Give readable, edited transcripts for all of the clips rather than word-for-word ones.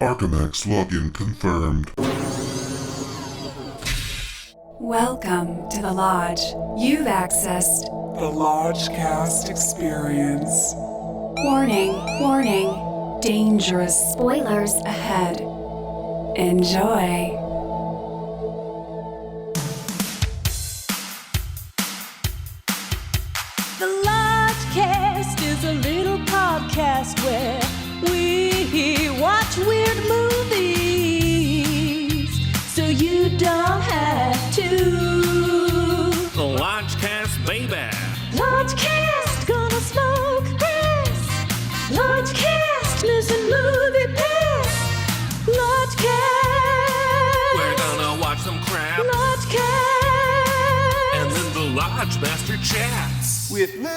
Archimex login confirmed. Welcome to the Lodge. You've accessed The Lodgecast Experience. Warning, warning, dangerous spoilers ahead. Enjoy. The Lodgecast is a little podcast where we watch weird movies, so you don't have to. The Lodgecast, baby. Lodgecast, gonna smoke grass. Lodgecast, missing movie pass. Lodgecast. We're gonna watch some crap. Lodgecast. And then the Lodge Master chats. With Lucas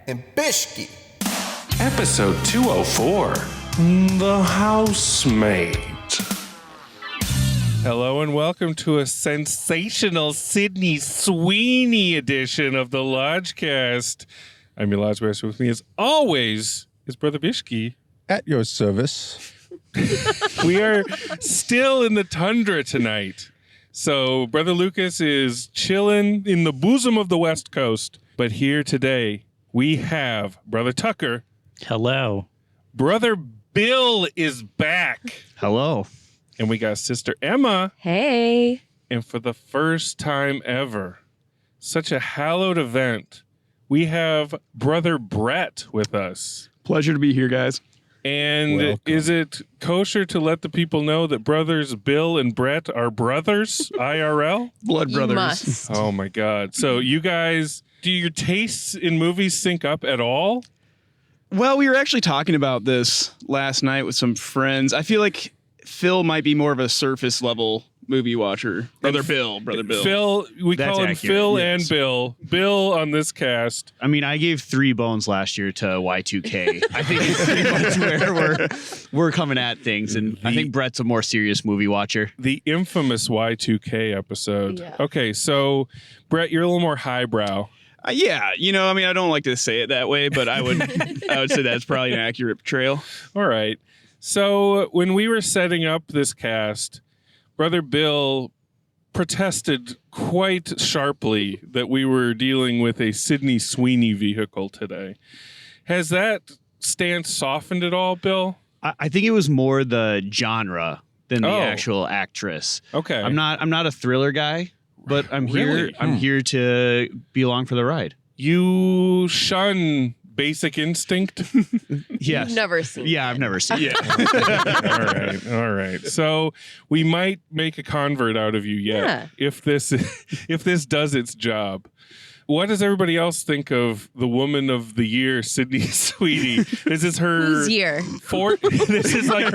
and Bishki. Episode 204, The Housemaid. Hello and welcome to a sensational Sydney Sweeney edition of the Lodgecast. I'm your Lodge Master. With me, as always, is Brother Bishki. At your service. We are still in the tundra tonight. So Brother Lucas is chilling in the bosom of the West Coast. But here today, we have Brother Tucker. Hello. Brother Bill is back. Hello. And we got Sister Emma. Hey. And for the first time ever, such a hallowed event, we have Brother Brett with us. Pleasure to be here, guys. And Welcome. Is it kosher to let the people know that brothers Bill and Brett are brothers, IRL? Blood You brothers. must. Oh, my God. So you guys, do your tastes in movies sync up at all? Well, we were actually talking about this last night with some friends. I feel like Phil might be more of a surface level movie watcher. Brother Bill. Phil, we That's call him accurate, Phil yes. and Bill. Bill on this cast. I mean, I gave 3 bones last year to Y2K. I think it's pretty much where we're coming at things, and I think Brett's a more serious movie watcher. The infamous Y2K episode. Yeah. Okay, so Brett, you're a little more highbrow. Yeah, I mean, I don't like to say it that way, but I would say that's probably an accurate portrayal. All right. So when we were setting up this cast, Brother Bill protested quite sharply that we were dealing with a Sydney Sweeney vehicle today. Has that stance softened at all, Bill? I think it was more the genre than the Oh. actual actress. Okay. I'm not a thriller guy, but I'm Really? here to be along for the ride. You shun Basic Instinct? Yes. You've never seen Yeah, I've never seen it. All right. So we might make a convert out of you yet if this does its job. What does everybody else think of the Woman of the Year, Sydney Sweeney? This is her Whose year? fourth. This is like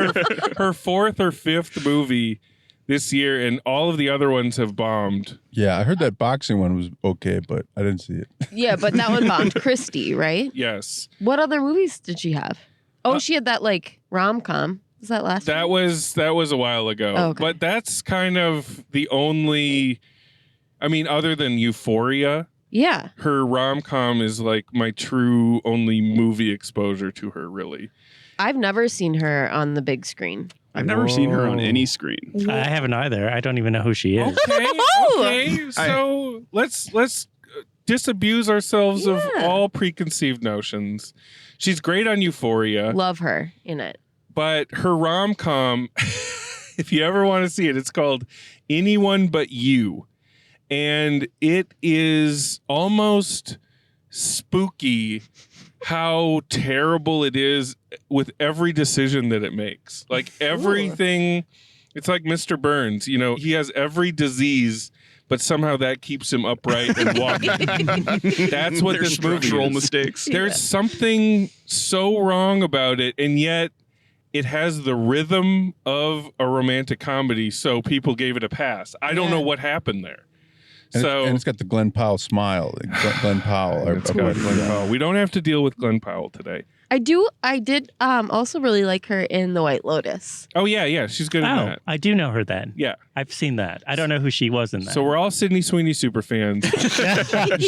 her fourth or fifth movie this year, and all of the other ones have bombed. Yeah, I heard that boxing one was okay, but I didn't see it. Yeah, but that one bombed. Christy, right? Yes, What other movies did she have? Oh, she had that like rom-com. Was that last that one? was a while ago. Oh, okay. But that's kind of the only. I mean, other than Euphoria. Yeah. Her rom-com is like my true only movie exposure to her, really. I've never seen her on the big screen. I've never seen her on any screen. I haven't either. I don't even know who she is. Okay. So let's disabuse ourselves of all preconceived notions. She's great on Euphoria, Love her in it. but her rom-com, if you ever want to see it, it's called Anyone But You. And it is almost spooky how terrible it is with every decision that it makes. Like everything, it's like Mr. Burns, he has every disease, but somehow that keeps him upright and walking. That's what There's this movie structural is. mistakes. There's something so wrong about it, and yet it has the rhythm of a romantic comedy, so people gave it a pass. I don't know what happened there. And it's got the Glenn Powell smile. Glenn Powell. It's got Glenn Powell. We don't have to deal with Glenn Powell today. I did also really like her in The White Lotus. Oh, yeah. She's good in that. I do know her then. Yeah. I've seen that. I don't know who she was in that. So we're all Sydney Sweeney super fans.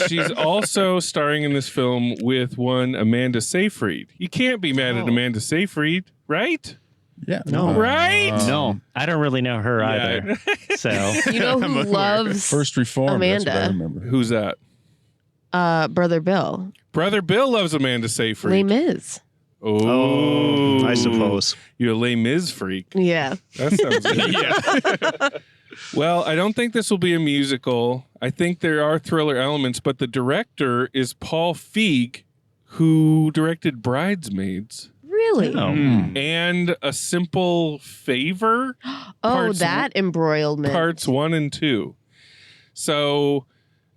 She's also starring in this film with one Amanda Seyfried. You can't be mad at Amanda Seyfried, right? Yeah. No. Right? No. I don't really know her either. So You know who loves First Reformed. That's what I Amanda? remember. Who's that? Brother Bill. Brother Bill loves Amanda Seyfried. Les Mis. Oh, I suppose. You're a Les Mis freak. Yeah. That sounds good. Well, I don't think this will be a musical. I think there are thriller elements, but the director is Paul Feig, who directed Bridesmaids. Really? And A Simple Favor. That embroilment. Parts 1 and 2. So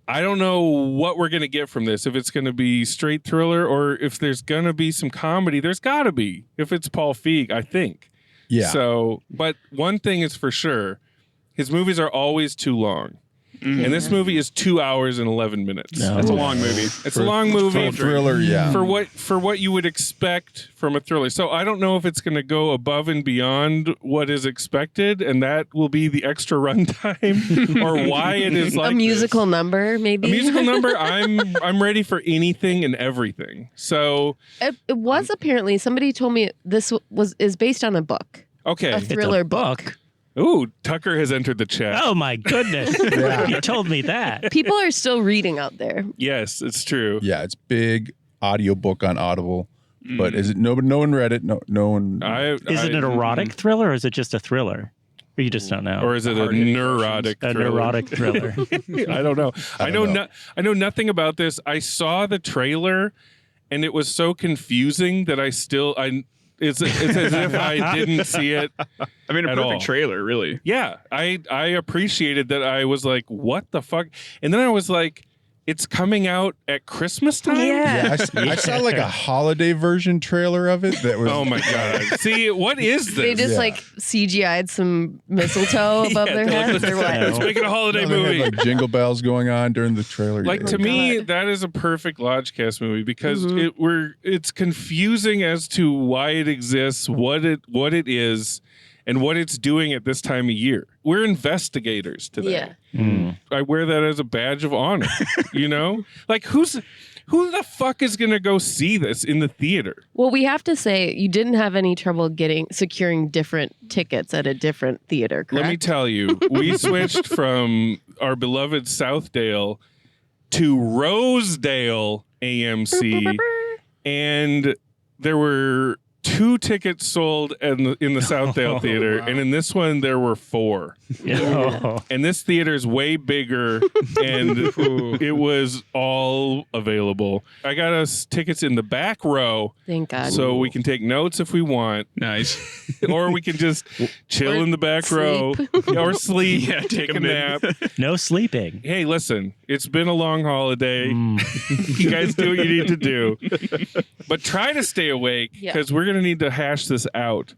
I don't know what we're going to get from this. If it's going to be straight thriller or if there's going to be some comedy. There's got to be. If it's Paul Feig, I think. Yeah. So, but one thing is for sure, his movies are always too long. And this movie is 2 hours and 11 minutes. That's a long movie. It's a long movie. For a thriller, yeah. For what you would expect from a thriller. So I don't know if it's going to go above and beyond what is expected, and that will be the extra runtime, or why it is like a musical number, maybe. A musical number. I'm ready for anything and everything. So it was apparently somebody told me this is based on a book. Okay, a thriller book. Ooh, Tucker has entered the chat. Oh my goodness! You told me that. People are still reading out there. Yes, it's true. Yeah, it's big audiobook on Audible. But is it no one read it? No one. Is it an erotic thriller or is it just a thriller? Or you just don't know. Or is it a neurotic thriller? A neurotic thriller. I don't know. I know nothing about this. I saw the trailer and it was so confusing that it's as if I didn't see it. I mean, a perfect trailer, really. Yeah, I appreciated that. I was like, what the fuck? And then I was like, it's coming out at Christmas time? Yeah. I saw like a holiday version trailer of it that was. Oh my God. See, what is this? They just like CGI'd some mistletoe above their heads or what? Let's make it a holiday They movie. had, like jingle bells going on during the trailer. Like to me, that is a perfect Lodgecast movie because it's confusing as to why it exists, what it is, and what it's doing at this time of year. We're investigators today. Yeah. I wear that as a badge of honor. You know, like who the fuck is gonna go see this in the theater? Well, we have to say you didn't have any trouble securing different tickets at a different theater, correct? Let me tell you, we switched from our beloved Southdale to Rosedale AMC, and there were 2 tickets sold in the Southdale theater, and in this one there were 4. And this theater is way bigger, and it was all available. I got us tickets in the back row. Thank God. So we can take notes if we want. Nice. Or we can just chill in the back row. Or sleep. Yeah, take a nap. No sleeping. Hey, listen, it's been a long holiday. You guys do what you need to do. But try to stay awake because we're going to need to hash this out.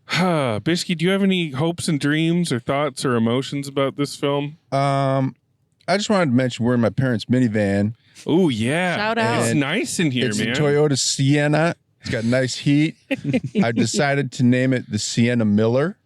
Bishki, do you have any hopes and dreams or thoughts or emotions about this film? I just wanted to mention we're in my parents' minivan. Oh, yeah. Shout out. It's nice in here, It's man. a Toyota Sienna. It's got nice heat. I decided to name it the Sienna Miller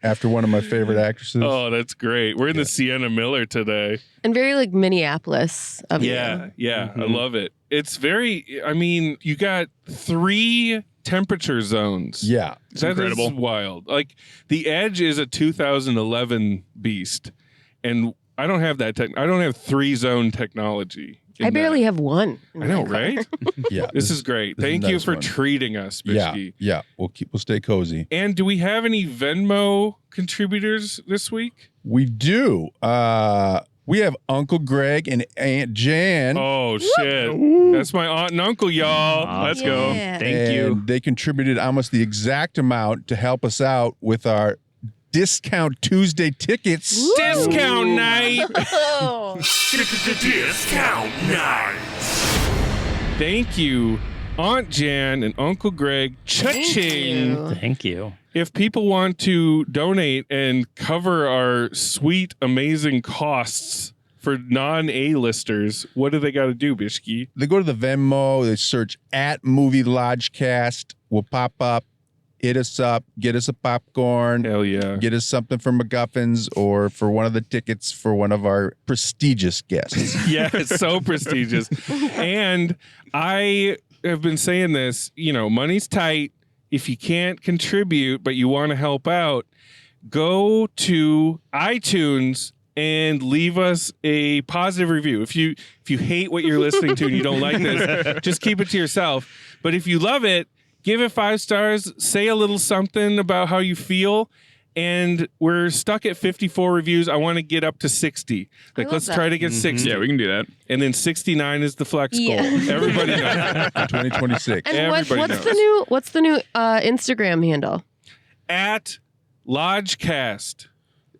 after one of my favorite actresses. Oh, that's great. We're in the Sienna Miller today. And very like Minneapolis of you. Yeah. I love it. It's very, I mean, you got 3 temperature zones. Yeah. It's incredible. Is wild. Like the Edge is a 2011 beast, and I don't have that. I don't have 3 zone technology. I barely have one. I know, right? Yeah. This is great. Thank you for treating us, Bishki. Yeah. We'll stay cozy. And do we have any Venmo contributors this week? We do. We have Uncle Greg and Aunt Jan. Oh shit! That's my aunt and uncle, y'all. Let's go. Thank you. They contributed almost the exact amount to help us out with our Discount Tuesday tickets. Discount night. Discount night. Thank you, Aunt Jan and Uncle Greg. Cha-ching. Thank you. If people want to donate and cover our sweet, amazing costs for non-A-listers, what do they got to do, Bishki? They go to the Venmo, they search at Movie Lodgecast, will pop up, hit us up, get us a popcorn. Hell yeah. Get us something for MacGuffins or for one of the tickets for one of our prestigious guests. Yeah, it's so prestigious. And I have been saying this, money's tight. If you can't contribute, but you want to help out, go to iTunes and leave us a positive review. If you hate what you're listening to and you don't like this, just keep it to yourself. But if you love it, give it 5 stars, say a little something about how you feel. And we're stuck at 54 reviews. I want to get up to 60. Let's try to get 60. Yeah, we can do that. And then 69 is the flex goal. Everybody knows. 2026. And Everybody what's knows. the new Instagram handle? At Lodgecast.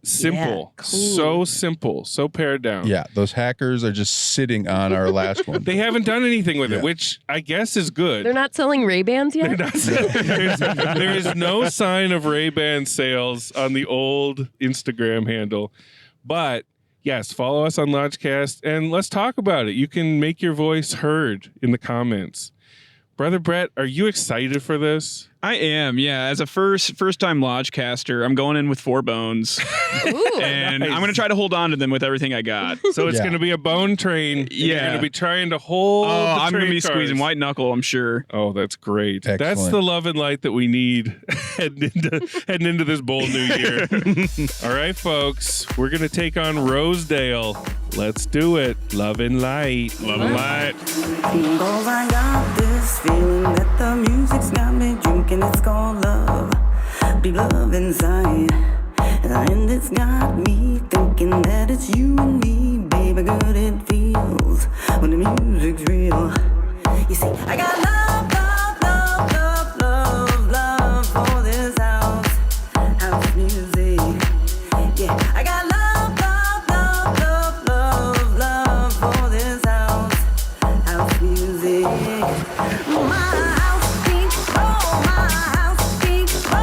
Simple. Yeah, cool. So simple. So pared down. Yeah, those hackers are just sitting on our last one. They haven't done anything with it, which I guess is good. They're not selling Ray-Bans yet? There is no sign of Ray-Ban sales on the old Instagram handle. But yes, follow us on Lodgecast and let's talk about it. You can make your voice heard in the comments. Brother Brett, are you excited for this? I am, yeah. As a first-time Lodgecaster, I'm going in with 4 bones. Ooh, and nice. I'm going to try to hold on to them with everything I got. So it's going to be a bone train. You're going to be trying to hold the I'm going to train be cars. squeezing white knuckle, I'm sure. Oh, that's great. Excellent. That's the love and light that we need heading into this bold new year. All right, folks, we're going to take on Rosedale. Let's do it. Love and light. Love and light. Cause I got this feeling that the music's got me drinking. It's called love, big love inside. And it's got me thinking that it's you and me. Baby, good it feels when the music's real. You see, I got love, love, love, love, love, love for this house music. Yeah, I got love, love, love, love, love, love for this house music. My house beat, oh, my house beat, oh,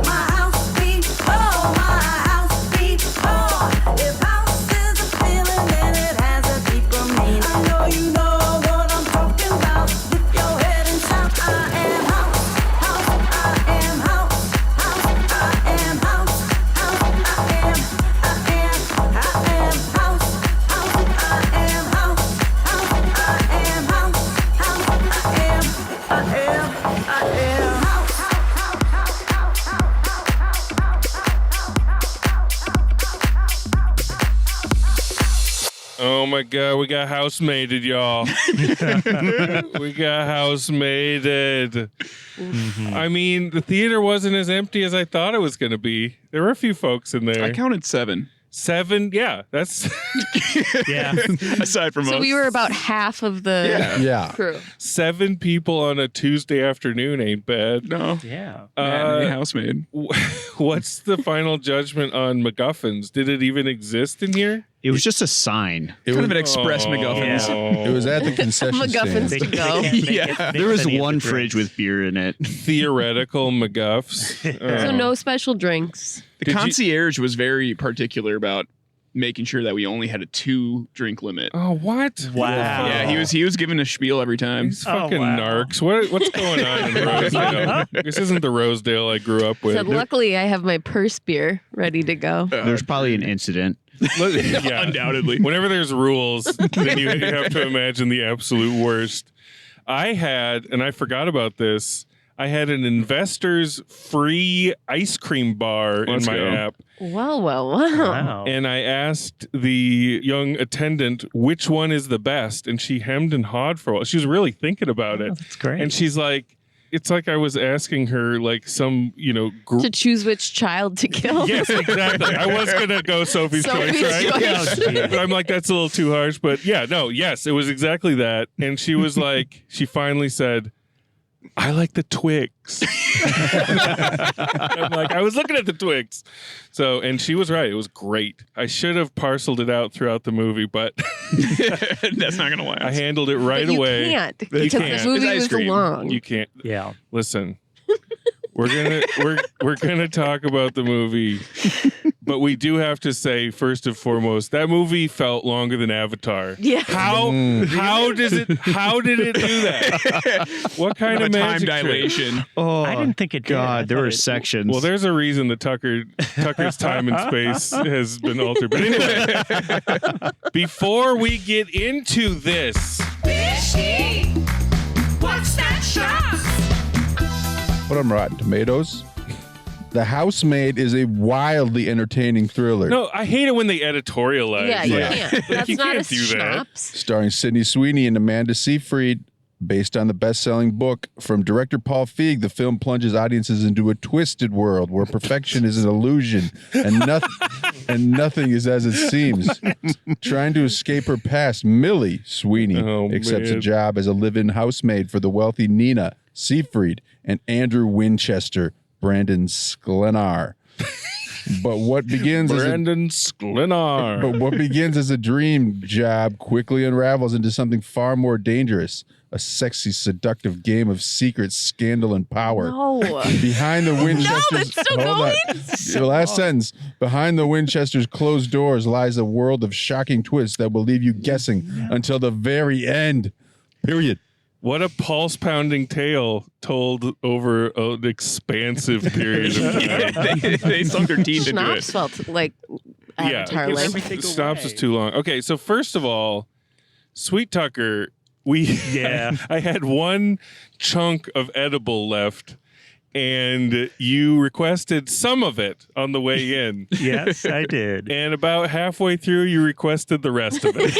my house beat, oh, my house beat, oh. If house is a feeling, then it has a deeper meaning. I know you know what I'm talking about. Lift your head and shout, I am house, house, I am house, house, I am house, house, I am house, house, I am house, house, I am house, Oh my God, we got housemaided, y'all. We got housemaided. I mean, the theater wasn't as empty as I thought it was going to be. There were a few folks in there. I counted 7. 7? Yeah, that's... Yeah. Aside from So us. we were about half of the Yeah. crew. 7 people on a Tuesday afternoon ain't bad. No. Yeah. Matinee housemaid. What's the final judgment on MacGuffins? Did it even exist in here? It was just a sign. Kind of an express MacGuffins. It was at the concession MacGuffins stand. to go. Yeah. There was one fridge with beer in it. Theoretical MacGuffs. So no special drinks. The concierge was very particular about making sure that we only had a 2-drink limit. Oh, what? Wow. Yeah, he was giving a spiel every time. These fucking narcs. What's going on in Rosedale? This isn't the Rosedale I grew up with. So luckily I have my purse beer ready to go. There's probably an incident. Yeah. Undoubtedly. Whenever there's rules, then you have to imagine the absolute worst. I had, and I forgot about this, I had an investors free ice cream bar in my app. Wow. And I asked the young attendant which one is the best, and she hemmed and hawed for a while. She was really thinking about it. That's great. And she's like, it's like I was asking her like some, To choose which child to kill. Yes, exactly. I was going to go Sophie's Choice, right? But I'm like, that's a little too harsh. But yeah, no, yes, it was exactly that. And she was like, she finally said, I like the Twix. I'm like, I was looking at the Twix. So, and she was right. It was great. I should have parceled it out throughout the movie, but that's not going to last. I handled it right But you away. can't. You Because can't. the movie It's ice was cream. long. You can't. Yeah. Listen, We're gonna talk about the movie, but we do have to say first and foremost that movie felt longer than Avatar. Yeah. How did it do that? What kind of time magic dilation? trick? Oh, I didn't think it did. God, there were sections. Well, there's a reason that Tucker's time and space has been altered. But anyway, before we get into this, Fishy! What's that shot? What on Rotten Tomatoes? The Housemaid is a wildly entertaining thriller. no, I hate it when they editorialize. Yeah, you can't. That's you not can't a do that. schnapps. Starring Sydney Sweeney and Amanda Seyfried. Based on the best-selling book from director Paul Feig, the film plunges audiences into a twisted world where perfection is an illusion and nothing is as it seems. Trying to escape her past, Millie Sweeney accepts a job as a live-in housemaid for the wealthy Nina Seyfried and Andrew Winchester, Brandon Sklenar. But what begins Sklenar. But what begins as a dream job quickly unravels into something far more dangerous. A sexy, seductive game of secret, scandal, and power. No. Behind the Winchesters. No, that's still Hold going? on. Last sentence. Behind the Winchesters' closed doors lies a world of shocking twists that will leave you guessing until the very end. Period. What a pulse-pounding tale told over an expansive period of time. they sunk their teeth into it. Schnapps felt like Avatar length. Stops is too long. Okay, so first of all, Sweet Tucker, I had one chunk of edible left, and you requested some of it on the way in. Yes, I did. And about halfway through, you requested the rest of it.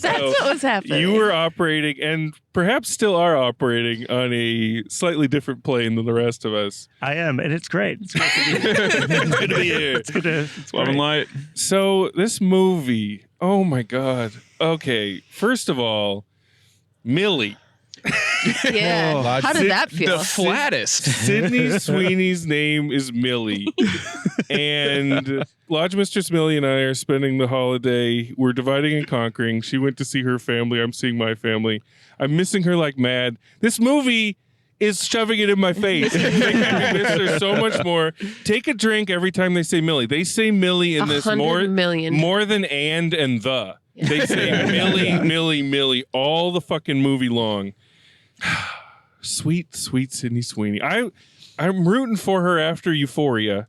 That's what was happening. You were operating, and perhaps still are operating, on a slightly different plane than the rest of us. I am, and it's great. It's great to be here. It's good to be here. It's love and light. So this movie, oh my God. Okay, first of all, Millie. Yeah. How did that feel? The flattest. Sydney Sweeney's name is Millie. And Lodge Mistress Millie and I are spending the holiday. We're dividing and conquering. She went to see her family. I'm seeing my family. I'm missing her like mad. This movie is shoving it in my face. Making me miss her so much more. Take a drink every time they say Millie. They say Millie in this 100 million. more than and the. They say Millie, Millie, Millie all the fucking movie long. Sweet Sydney Sweeney. I'm rooting for her after Euphoria.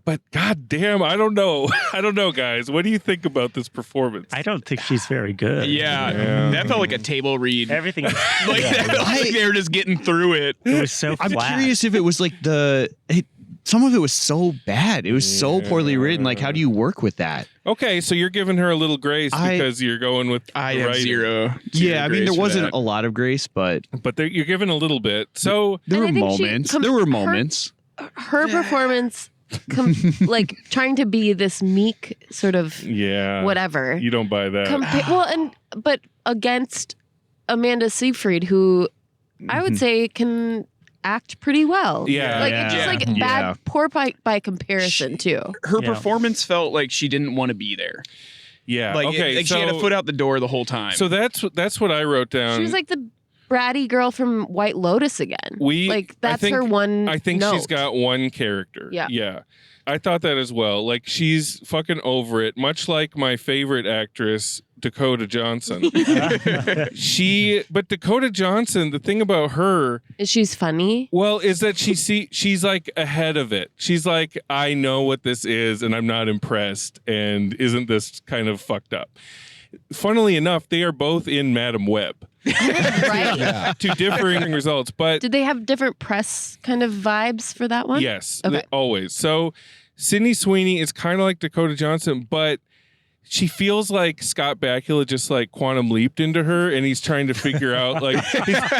But goddamn, I don't know. I don't know, guys. What do you think about this performance? I don't think she's very good. Yeah. That felt like a table read. Everything. Like they were just getting through it. It was so I'm flat. curious if it was like some of it was so bad. It was so poorly written. Like, how do you work with that? Okay, so you're giving her a little grace because you're going with I the have writing. zero Yeah, I mean, there grace for wasn't that. a lot of grace, but you're giving a little bit. So there were And I think moments. There were moments. Her performance, like trying to be this meek sort of whatever. You don't buy that. But against Amanda Seyfried, who I would say can act pretty well. Yeah. Like it's just like bad, poor by comparison too. Her performance felt like she didn't want to be there. Yeah. Like, okay. she had a foot out the door the whole time. So that's what I wrote down. She was like the bratty girl from White Lotus again. That's her one. I think note. she's got one character. Yeah. Yeah. I thought that as well. Like, she's fucking over it, much like my favorite actress, Dakota Johnson. But Dakota Johnson, the thing about her is she's funny. Well, is that she's like ahead of it. She's like, I know what this is and I'm not impressed. And isn't this kind of fucked up? Funnily enough, they are both in Madam Web. Right. To differing results. But did they have different press kind of vibes for that one? Yes, Okay. always. So Sydney Sweeney is kind of like Dakota Johnson, but she feels like Scott Bakula just like quantum leaped into her, and he's trying to figure out like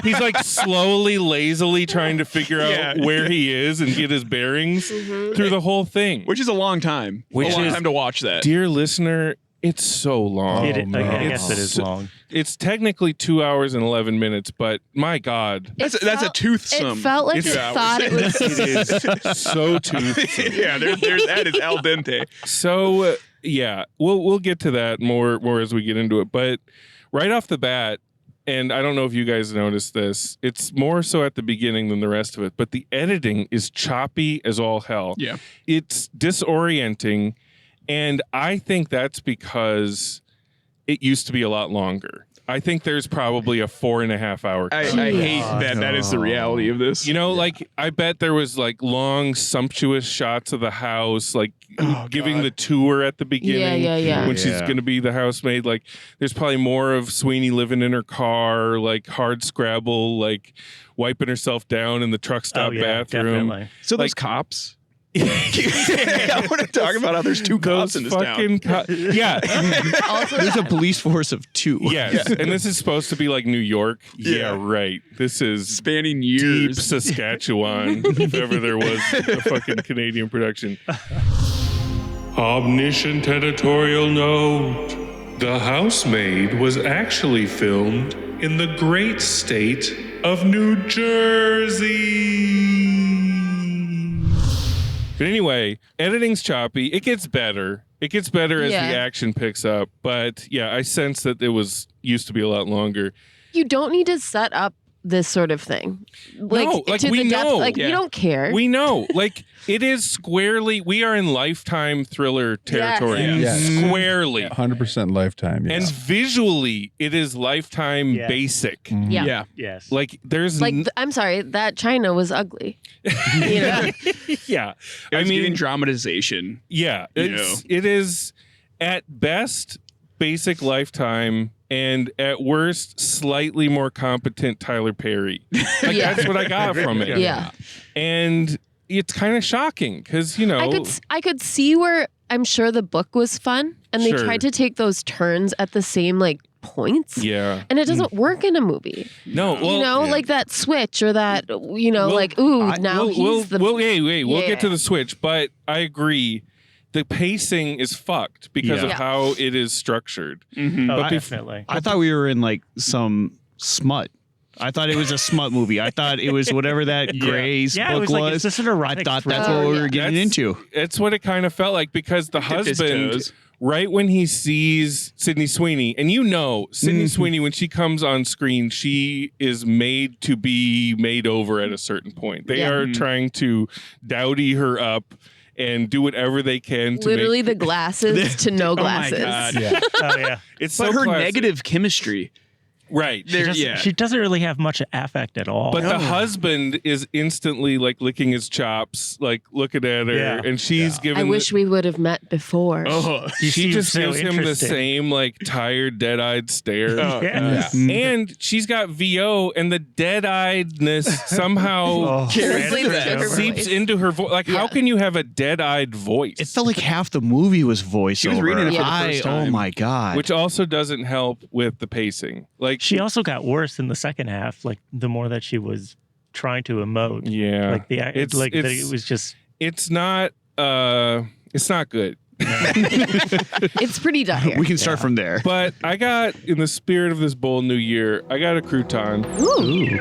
he's like slowly, lazily trying to figure out where he is and get his bearings through the whole thing, which is a long time. A long time to watch that. Dear listener, it's so long. I guess it is long. It's technically 2 hours and 11 minutes, but my God. That's a toothsome. It felt like it's it thought it was. It is so toothsome. Yeah, that is al dente. So, we'll get to that more as we get into it. But right off the bat, and I don't know if you guys noticed this, it's more so at the beginning than the rest of it, but the editing is choppy as all hell. Yeah. It's disorienting, and I think that's because it used to be a lot longer. I think there's probably a 4.5 hour. I hate that is the reality of this. You know, like I bet there was like long, sumptuous shots of the house, like giving the tour at the beginning. When she's going to be the housemaid. Like there's probably more of Sweeney living in her car, like hard scrabble, like wiping herself down in the truck stop bathroom. Definitely. So those cops. I want to talk about how there's 2 cops in this town. Also, There's a police force of 2. Yes, and this is supposed to be like New York. Yeah, right. This is spanning years. Deep Saskatchewan, if ever there was a fucking Canadian production. Omniscient editorial note. The Housemaid was actually filmed in the great state of New Jersey. But anyway, editing's choppy. It gets better. It gets better as the action picks up. But yeah, I sense that it used to be a lot longer. You don't need to set up this sort of thing. No, like to we the depth, know. like you don't care. We know. Like it is squarely, we are in Lifetime thriller territory. Yes. Squarely. 100% Lifetime. Yes. And visually, it is Lifetime basic. Mm-hmm. Yeah. Yes. Like there's like I'm sorry, that China was ugly. You know? Yeah. I mean, getting dramatization. Yeah. It is at best basic Lifetime, and at worst slightly more competent Tyler Perry. Like that's what I got from it. Yeah. And it's kind of shocking because, you know, I could see where I'm sure the book was fun, and they Sure. tried to take those turns at the same like points. Yeah. And it doesn't work in a movie. No, well, you know, like that switch or that, you know, like, ooh, now he's the... We'll get to the switch, but I agree. The pacing is fucked because of how it is structured. Mm-hmm. But Definitely. I thought we were in like some smut. I thought it was a smut movie. I thought it was whatever that Gray's book it was. Like, is this an erotic I thought thriller? that's what we were getting into. It's what it kind of felt like because the husband, right when he sees Sydney Sweeney, and you know, Sydney Sweeney, when she comes on screen, she is made to be made over at a certain point. They are trying to dowdy her up and do whatever they can to literally make... the glasses to no glasses. Oh my God. Yeah. Oh yeah. It's But so her classic. negative chemistry. Right. She doesn't really have much affect at all. But the husband is instantly like licking his chops, like looking at her, and she's giving. I wish we would have met before. She just gives him the same like tired, dead-eyed stare. And she's got VO, and the dead-eyedness somehow seeps into her voice. Like, how can you have a dead-eyed voice? It felt like half the movie was voiceover. She was reading it for the first time. Oh my God. Which also doesn't help with the pacing. Like she also got worse in the second half. Like the more that she was trying to emote. Yeah. Like it was just. It's not good. It's pretty dire. We can start from there. But I got, in the spirit of this bold new year, I got a crouton.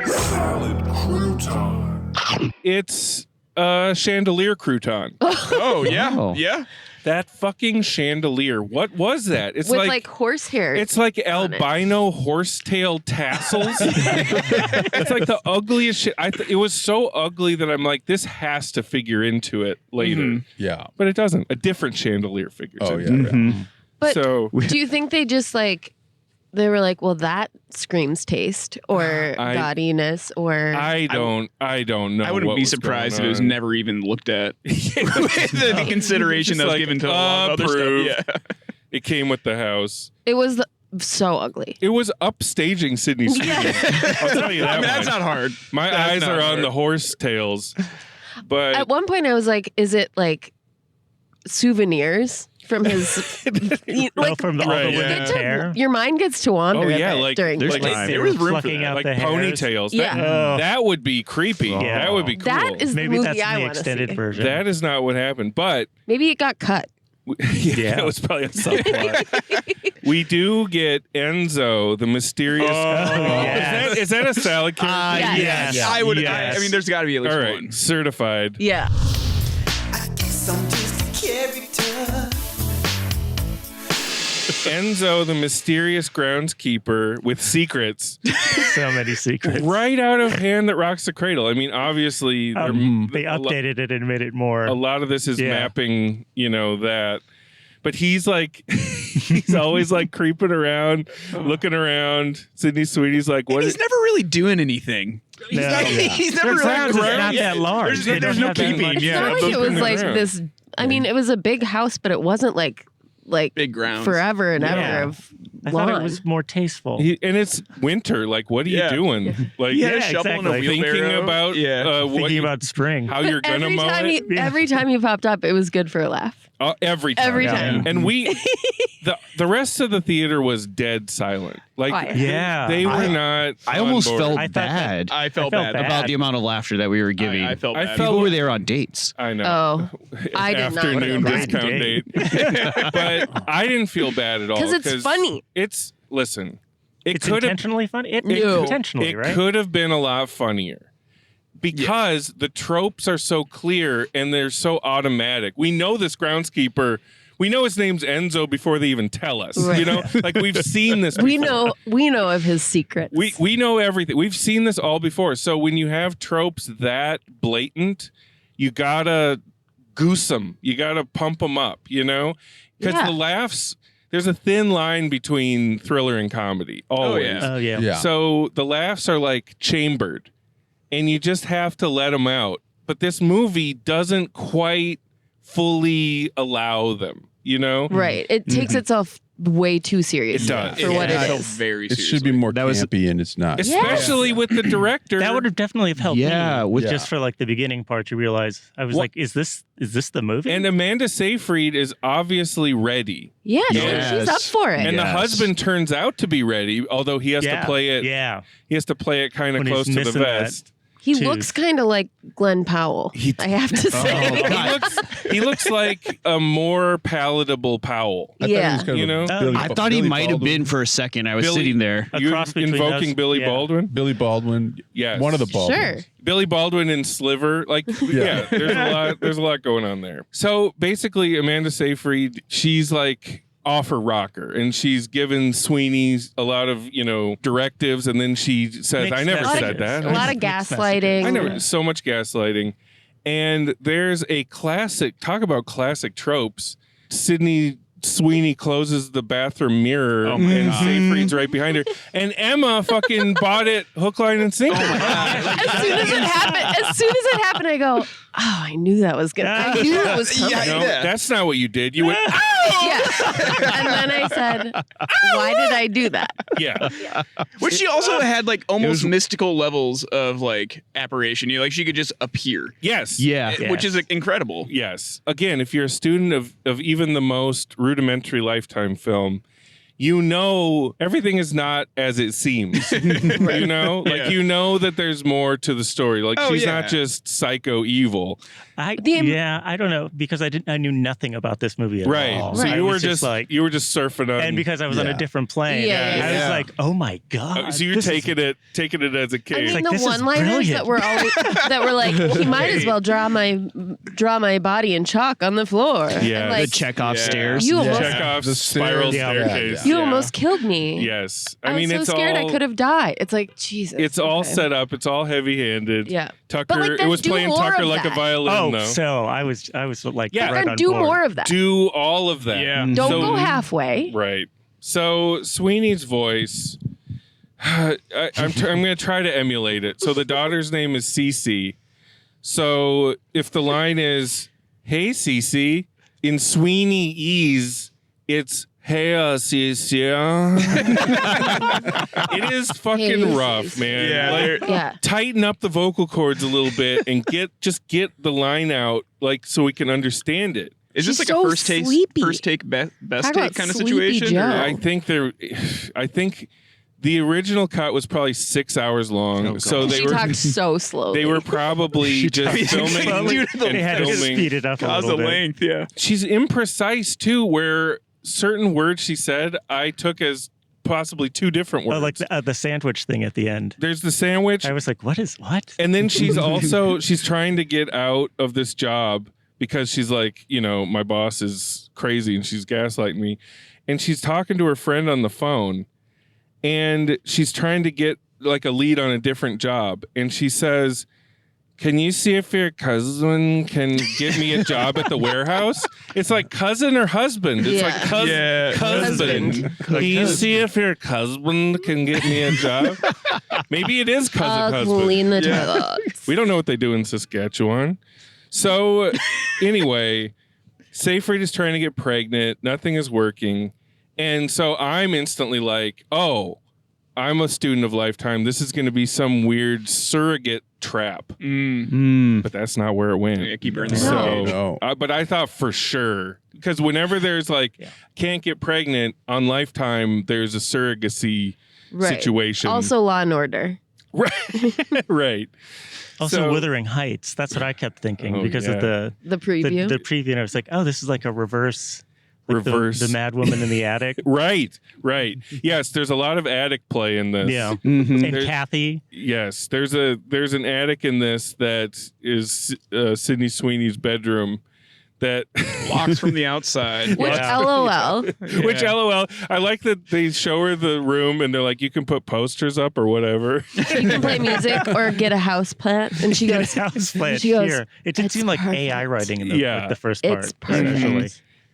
Salad crouton. It's a chandelier crouton. Oh, yeah. Yeah. That fucking chandelier. What was that? It's with like horsehair. It's like albino horsetail tassels. It's like the ugliest shit. It was so ugly that I'm like, this has to figure into it later. Yeah. But it doesn't. A different chandelier figures Oh, into it. But So do you think they just like, they were like, well, that screams taste or gaudiness or... I don't know. I wouldn't be surprised if it was never even looked at. the consideration that was given to a lot of other stuff. Yeah. It came with the house. It was so ugly. It was upstaging Sydney Sweeney. I'll tell you that. I mean, that's not hard. My eyes are on the horse tails. But at one point I was like, is it like souvenirs from his like from the hair? Your mind gets to wander. Oh yeah, a bit like during like there was room for that. Like ponytails. Yeah. That would be creepy. Yeah. That would be cool. That is Maybe the that's movie I the want to extended see. version. That is not what happened, but Maybe it got cut. that was probably a subplot. We do get Enzo, the mysterious. Is that a salad character? Yes. I would. I mean, there's got to be at least All right, one. certified. Yeah. Enzo, the mysterious groundskeeper with secrets. So many secrets. Right out of Hand That Rocks the Cradle. I mean, obviously, they updated it and made it more. A lot of this is mapping, that. But he's like, he's always like creeping around, looking around. Sydney Sweeney's like, what? He's never really doing anything. He's never really not that large. There's no keeping. It's not like it was like this. I mean, it was a big house, but it wasn't like big grounds forever and ever of I lawn. thought it was more tasteful. And it's winter. Like, what are you doing? Like, exactly. Thinking about thinking about spring. How you're gonna mow it. Every time you popped up, it was good for a laugh. Every time. Every time. And the rest of the theater was dead silent. Like, they were not. I almost on board. felt bad. I felt bad about the amount of laughter that we were giving. I felt bad. People were there on dates. I know. Oh, I did not. Afternoon discount date. But I didn't feel bad at all. Because it's funny. Listen. It's intentionally funny? Intentionally, right? It could have been a lot funnier. Because the tropes are so clear and they're so automatic. We know this groundskeeper. We know his name's Enzo before they even tell us. Right. Like we've seen this before. We know of his secrets. We know everything. We've seen this all before. So when you have tropes that blatant, you gotta goose them. You gotta pump them up, Because the laughs, there's a thin line between thriller and comedy. Always. Oh, yeah. So the laughs are like chambered. And you just have to let them out. But this movie doesn't quite fully allow them, Right. It takes itself way too seriously for what it is. Very It should be more campy, and it's not. Especially with the director. That would have definitely helped me. with just for like the beginning part, you realize I was like, is this the movie? And Amanda Seyfried is obviously ready. Yeah, she's up for it. And the husband turns out to be ready, although he has to play it. Yeah. He has to play it kind of When close he's to the missing vest. He looks kind of like Glenn Powell, I have to say. He looks like a more palatable Powell. Yeah. I thought he might have been for a second. I was sitting there. You invoking Billy Baldwin? Billy Baldwin. Yes. One of the Baldwins. Sure. Billy Baldwin and Sliver. Like, there's a lot going on there. So basically, Amanda Seyfried, she's like off her rocker, and she's given Sweeney a lot of directives, and then she says, "I never said that." A lot of gaslighting. So much gaslighting, and there's a classic. Talk about classic tropes. Sydney Sweeney closes the bathroom mirror, and Seyfried's right behind her, and Emma fucking bought it hook, line, and sinker. As soon as it happened, I go, "Oh, I knew that was gonna. I knew it was coming." No, that's not what you did. You went, "Oh!" Yeah. And then I said, "Why did I do that?" Yeah. Which she also had like almost mystical levels of like apparition. She could just appear. Yes. Yeah. Which is incredible. Yes. Again, if you're a student of even the most rudimentary Lifetime film, everything is not as it seems. That there's more to the story. Like she's not just psycho evil. I don't know, because I knew nothing about this movie at all. So you were just surfing on, and because I was on a different plane, I was like, oh my god. So you're taking it as a case. I mean, the one-liners that were always like, he might as well draw my body in chalk on the floor. Yeah, like, the Chekhov stairs. You almost Chekhov's spiral staircase. You almost killed me. Yes, I was so scared I could have died. It's like, Jesus. It's all set up. It's all heavy-handed. Yeah. Tucker. It was playing Tucker like a violin. though. So I was like, right on do board. more of that. Do all of that. Yeah. Don't go halfway. Right. So Sweeney's voice, I'm going to try to emulate it. So the daughter's name is Cece. So if the line is, "Hey Cece," in Sweeney-ese, it's, "Hey Cece." It is fucking rough, man. Tighten up the vocal cords a little bit and get the line out, like, so we can understand it. Is this like so a first take, best take kind of situation? Joe. I think the original cut was probably 6 hours long. So she talked so slowly. They were probably just filming They had to speed it up a little bit. Length, yeah. She's imprecise too, where certain words she said I took as possibly two different words. Oh, like the sandwich thing at the end. There's the sandwich. I was like, what? And then she's trying to get out of this job because she's like, my boss is crazy and she's gaslighting me. and she's talking to her friend on the phone, and she's trying to get like a lead on a different job, and she says, "Can you see if your cousin can get me a job at the warehouse?" It's like cousin or husband. It's like husband. Can you see if your husband can get me a job? Maybe it is cousin husband. Clean the toilets. We don't know what they do in Saskatchewan. So anyway, Seyfried is trying to get pregnant. Nothing is working. And so I'm instantly like, oh, I'm a student of Lifetime. This is going to be some weird surrogate trap. But that's not where it went. Yeah, keep her in the but I thought for sure, because whenever there's like can't get pregnant on Lifetime, there's a surrogacy situation. Also Law and Order. Right. Also, Wuthering Heights. That's what I kept thinking because of the preview. The preview, and I was like, oh, this is like a reverse. Like the Mad Woman in the attic. Right. Yes, there's a lot of attic play in this. Yeah. And Kathy. Yes, there's an attic in this that is Sydney Sweeney's bedroom that locks from the outside. Which LOL. Which LOL. I like that they show her the room and they're like, you can put posters up or whatever. You can play music or get a house plant. And she goes, house plant she goes, here. It didn't seem like AI writing in the first part. It's perfect. Especially.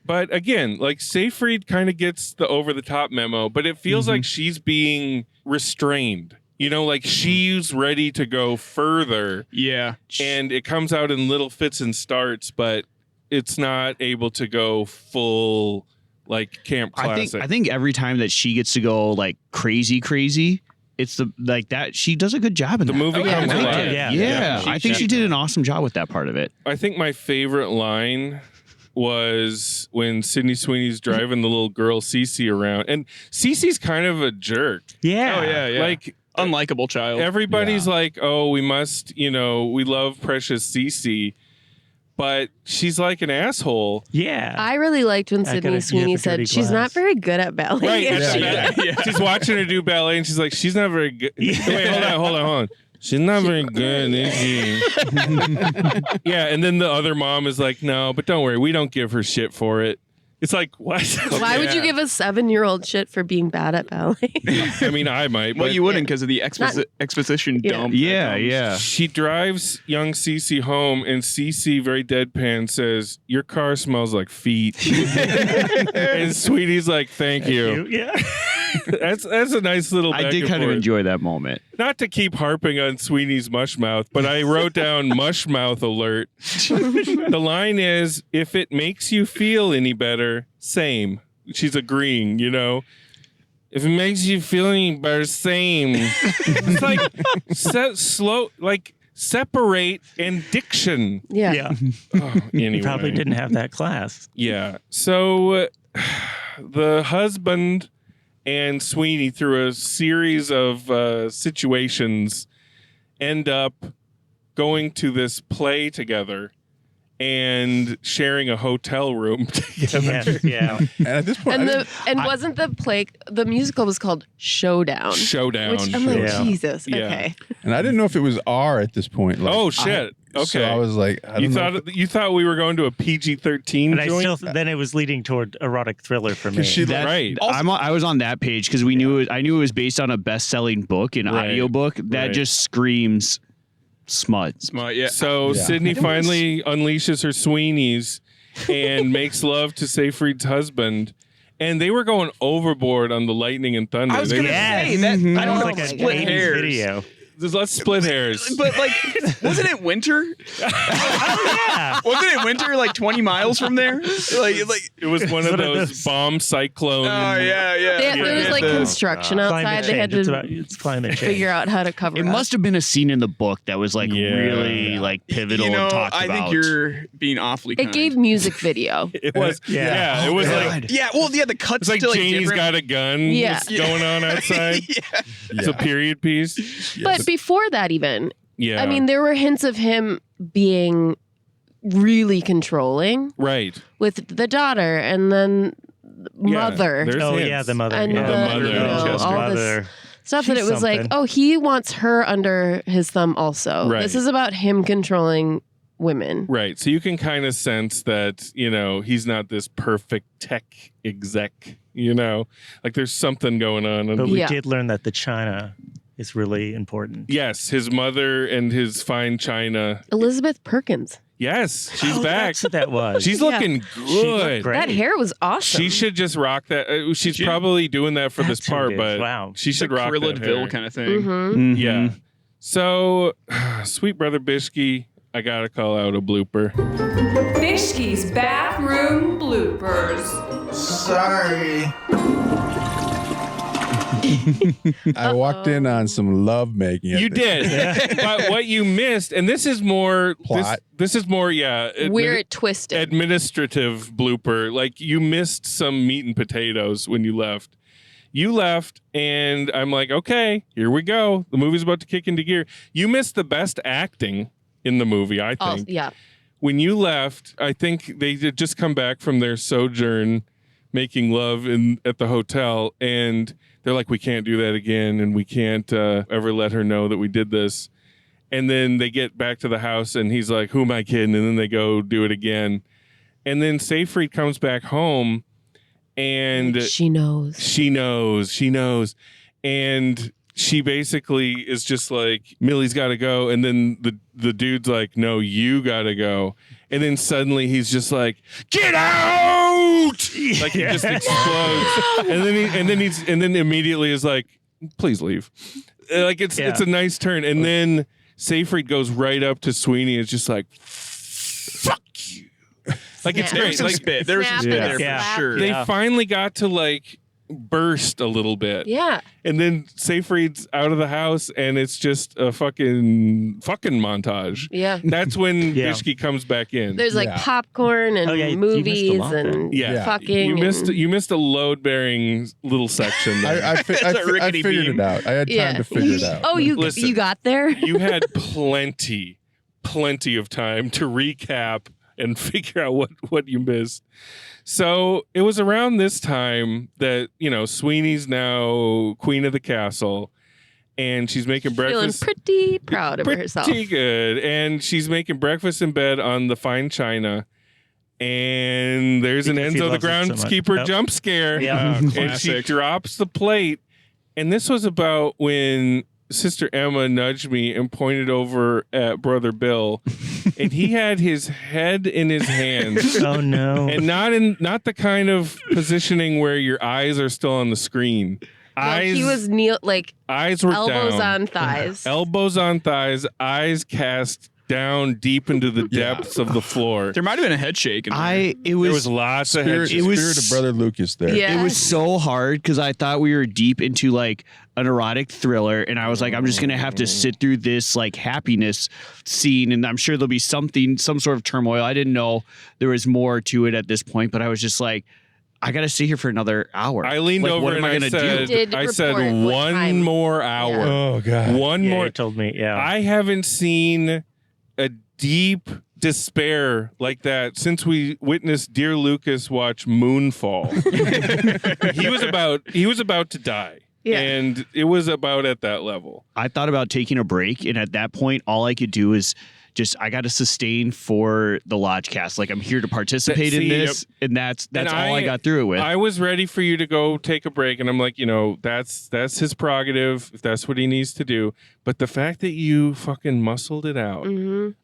But again, like Seyfried kind of gets the over the top memo, but it feels like she's being restrained. You know, like she's ready to go further. Yeah. And it comes out in little fits and starts, but it's not able to go full like camp classic. I think every time that she gets to go like crazy, it's that she does a good job in the movie comes alive. Yeah. I think she did an awesome job with that part of it. I think my favorite line was when Sydney Sweeney's driving the little girl Cece around, and Cece's kind of a jerk. Yeah. Oh yeah. Like unlikable child. Everybody's like, oh, we must, we love precious Cece, but she's like an asshole. Yeah. I really liked when Sydney Sweeney said she's not very good at ballet. Right. She's watching her do ballet, and she's like, she's not very good. Wait, hold on. She's not very good, is she? Yeah, and then the other mom is like, no, but don't worry, we don't give her shit for it. It's like, what? Why would you give a 7-year-old shit for being bad at ballet? I mean, I might. Well, but you wouldn't because of the exposition dump. Yeah. She drives young Cece home, and Cece, very deadpan, says, your car smells like feet. And Sweetie's like, thank you. Yeah. That's a nice little back I did and kind of forth. enjoy that moment. Not to keep harping on Sweeney's mush mouth, but I wrote down mush mouth alert. The line is, if it makes you feel any better, same. She's agreeing, If it makes you feel any better, same. It's like separate and diction. Yeah. Oh, anyway. Probably didn't have that class. Yeah. So the husband and Sweeney, through a series of situations, end up going to this play together and sharing a hotel room together. Yeah. And at this point, wasn't the play, the musical was called Showdown. Which I'm like, Jesus. Yeah. Okay. and I didn't know if it was R at this point. Like, Oh shit! Okay, So I was like, I don't know. you thought we were going to a PG-13 And I joint? still then it was leading toward erotic thriller for me. Right. I was on that page because I knew it was based on a best-selling book, an audiobook that just screams smut. Yeah. So Sydney finally unleashes her Sweeneys and makes love to Seyfried's husband. And they were going overboard on the lightning and thunder. I was going to say that. I don't know. Like a Split 80s hairs. video. Let's split hairs. But wasn't it winter? Yeah. Wasn't it winter 20 miles from there? It was one of those bomb cyclone. Oh yeah. It was like construction outside. They had to It's climate change. figure out how to cover It up. must have been a scene in the book that was really pivotal and talked I about. think you're being awfully kind. It gave music video. It was. Yeah. It was like. Yeah, well, the cuts It's like still Janie's different. got a gun going on outside. It's a period piece. But before that, even, Yeah. I mean, there were hints of him being really controlling Right. with the daughter and then mother. There's Oh hints. yeah, the mother. And yeah. the mother. all this stuff that it was like, oh, he wants her under his thumb also. Right. This is about him controlling women. Right. So you can kind of sense that, he's not this perfect tech exec you know, like there's something going on. But we did learn that the china is really important. Yes, his mother and his fine china. Elizabeth Perkins. Yes, she's back. That's what that was. She's looking good. That hair was awesome. She should just rock that. She's probably doing that for this part, but she should rock that Krilladville hair. kind of thing. Mm-hmm. Yeah. So, sweet brother Bishki, I gotta call out a blooper. Bishki's bathroom bloopers. Sorry. I walked in on some love making. You did, but what you missed, and this is more Plot. This is more, Where it twisted. Administrative blooper. Like you missed some meat and potatoes when you left. You left, and I'm like, okay, here we go. The movie's about to kick into gear. You missed the best acting in the movie, I think. Yeah. When you left, I think they had just come back from their sojourn making love at the hotel, and they're like, we can't do that again, and we can't ever let her know that we did this. And then they get back to the house, and he's like, who am I kidding? And then they go do it again. And then Seyfried comes back home, and she knows. And she basically is just like, Millie's got to go. And then the dude's like, no, you got to go. And then suddenly he's just like, get out! Like he just explodes. And then immediately is like, please leave. Like it's a nice turn. And then Seyfried goes right up to Sweeney. It's just like, fuck you. Like it's great. There was some spit. There was some spit there for sure. They finally got to like burst a little bit. Yeah. And then Seyfried's out of the house, and it's just a fucking montage. Yeah. That's when Bishki comes back in. There's like popcorn and movies and fucking. You missed a load bearing little section there. I figured it out. I had time to figure it out. Oh, you got there? You had plenty of time to recap and figure out what you missed. So it was around this time that, Sweeney's now queen of the castle, and she's making breakfast. Feeling pretty proud of herself. Pretty good. And she's making breakfast in bed on the fine china. And there's an Enzo the groundskeeper jump scare. Yeah. And she drops the plate. And this was about when Sister Emma nudged me and pointed over at Brother Bill, and he had his head in his hands. Oh no! And not the kind of positioning where your eyes are still on the screen. He was eyes were elbows down. on thighs. Elbows on thighs, eyes cast down deep into the depths of the floor. There might have been a head shake. There was lots of head shake. Spirit of Brother Lucas there. Yeah. It was so hard because I thought we were deep into like an erotic thriller, and I was like, I'm just gonna have to sit through this like happiness scene, and I'm sure there'll be some sort of turmoil. I didn't know there was more to it at this point, but I was just like, I gotta sit here for another hour. I leaned over what am and I gonna do? I said one more hour. Oh God. One more. You told me. Yeah. I haven't seen a deep despair like that since we witnessed Dear Lucas watch Moonfall. he was about to die. Yeah. And it was about at that level. I thought about taking a break, and at that point, all I could do is I got to sustain for the Lodge cast. Like I'm here to participate in this, and that's all I got through it with. I was ready for you to go take a break, and I'm like, that's his prerogative if that's what he needs to do. But the fact that you fucking muscled it out,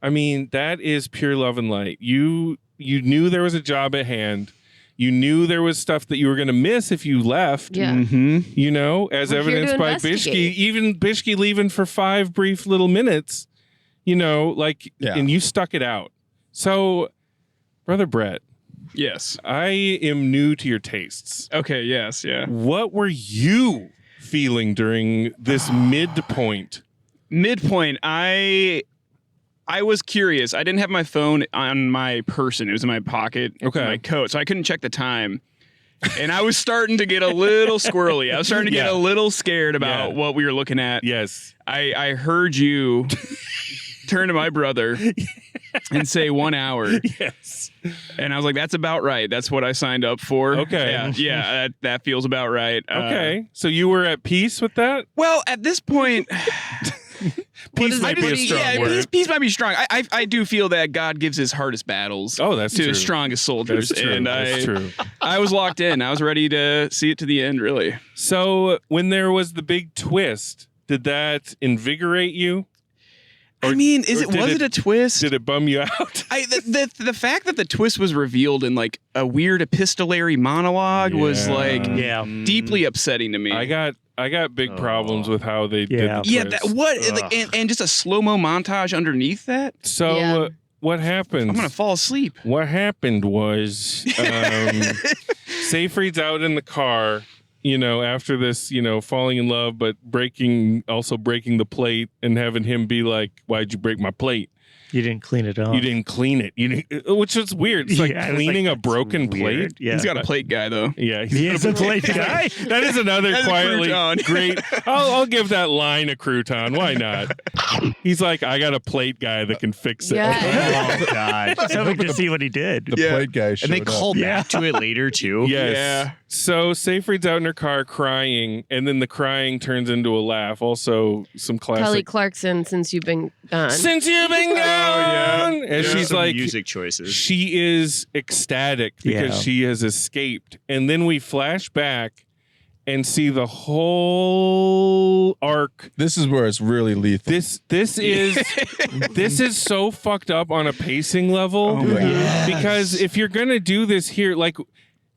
I mean, that is pure love and light. You knew there was a job at hand. You knew there was stuff that you were going to miss if you left. Yeah. As evidenced by Bishki, even Bishki leaving for 5 brief little minutes. And you stuck it out. So, Brother Brett. Yes. I am new to your tastes. Okay, yes, yeah. What were you feeling during this midpoint? Midpoint, I was curious. I didn't have my phone on my person. It was in my pocket, in my coat, so I couldn't check the time. And I was starting to get a little squirrely. I was starting to get a little scared about what we were looking at. Yes. I heard you turn to my brother and say 1 hour. Yes. And I was like, that's about right. That's what I signed up for. Okay. Yeah, that feels about right. Okay. So you were at peace with that? Well, at this point, Peace might be a strong word. Peace might be strong. I do feel that God gives his hardest battles. Oh, that's to true. the strongest soldiers. That's true. And That's true. I was locked in. I was ready to see it to the end. Really. So when there was the big twist, did that invigorate you? I mean, was it a twist? Did it bum you out? The fact that the twist was revealed in like a weird epistolary monologue was like deeply upsetting to me. I got big problems with how they did the twist. And just a slow-mo montage underneath that? So what happened? I'm going to fall asleep. What happened was Seyfried's out in the car, after this, falling in love, but breaking the plate and having him be like, "Why'd you break my plate? You didn't clean it up. You didn't clean it. Which is weird. It's like cleaning a broken plate. Yeah. He's got a plate guy, though. Yeah, He is a plate guy. That is another That's a quietly crouton. great. I'll give that line a crouton. Why not? He's like, I got a plate guy that can fix it. Yeah. Oh God! So we could see what he did. The plate guy showed And they called up. back to it later too. Yes. Yeah. So Seyfried's out in her car crying, and then the crying turns into a laugh. Also, some classic. Kelly Clarkson, since you've been gone. Since you've been gone, and she's Some like, music choices. she is ecstatic because she has escaped, and then we flash back and see the whole arc. This is where it's really lethal. This is so fucked up on a pacing level because if you're gonna do this here, like.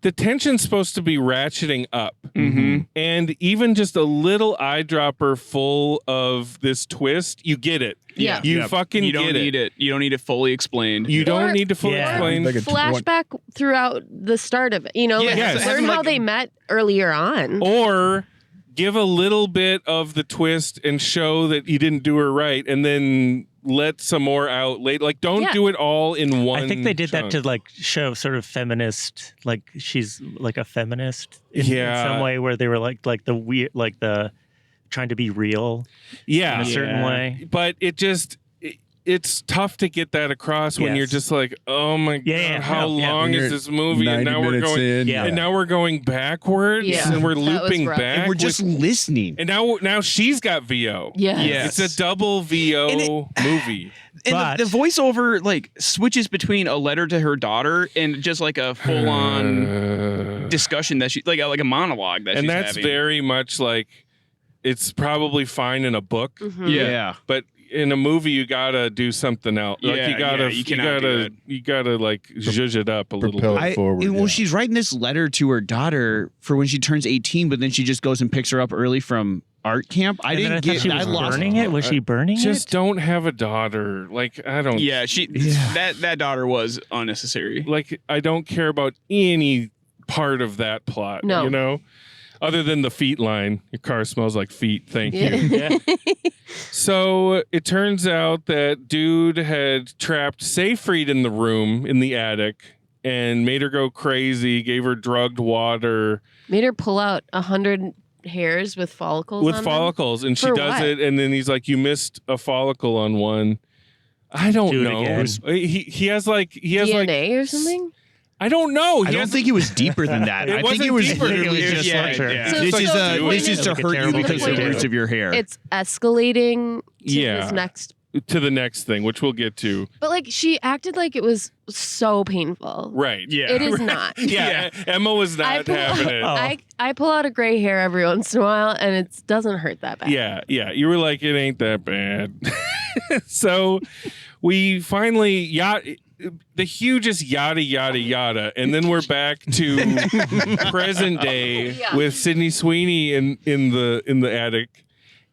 The tension's supposed to be ratcheting up. Mm-hmm. And even just a little eyedropper full of this twist, you get it. Yeah. You fucking You don't get need it. You don't need it fully explained. You don't Or- need to fully explain. Like a Flashback throughout the start of it. Yes. Learn how they met earlier on. Or give a little bit of the twist and show that you didn't do her right, and then let some more out later. Like, don't do it all in one. I think they did chunk. that to like show sort of feminist, like she's like a feminist in some way, where they were like the weird, like the trying to be real, in a certain way. But it's tough to get that across when you're just like, oh my god, how long is this movie? And now we're going, and now we're going backwards, and we're looping back, and we're just listening. And now she's got VO. Yes. It's a double VO movie. And the voiceover like switches between a letter to her daughter and just like a full on discussion that she like a monologue that she's that's having. very much like it's probably fine in a book. Mm-hmm. Yeah. But in a movie, you gotta do something else. Like Yeah, you gotta, you cannot do that. you gotta like zhuzh it up a little Propel bit. it forward. Well, she's writing this letter to her daughter for when she turns 18, but then she just goes and picks her up early from art camp. I And then didn't thought get. she I was lost burning it. Was she burning Just it? don't have a daughter. Like I don't. Yeah, that daughter was unnecessary. Like I don't care about any part of that plot. No. You know, other than the feet line. Your car smells like feet. Thank you. Yeah. So it turns out that dude had trapped Seyfried in the room in the attic and made her go crazy, gave her drugged water. Made her pull out 100 hairs with follicles With on follicles. And she For does what? it. And then he's like, you missed a follicle on one. I don't Do it know. again. He has like DNA or something? I don't know. I don't think it was deeper than that. I think it was deeper. literally just Yeah, like yeah. So- this so is the point this is is- to Like a hurt you terrible because of thing the to roots do. of your hair. It's escalating to Yeah. this next. to the next thing, which we'll get to. But like she acted like it was so painful. Right. Yeah. It is not. Yeah. Emma was not having it. I pull out a gray hair every once in a while and it doesn't hurt that bad. Yeah, yeah. You were like, it ain't that bad. So we finally the hugest yada yada yada, and then we're back to present day with Sydney Sweeney in the attic.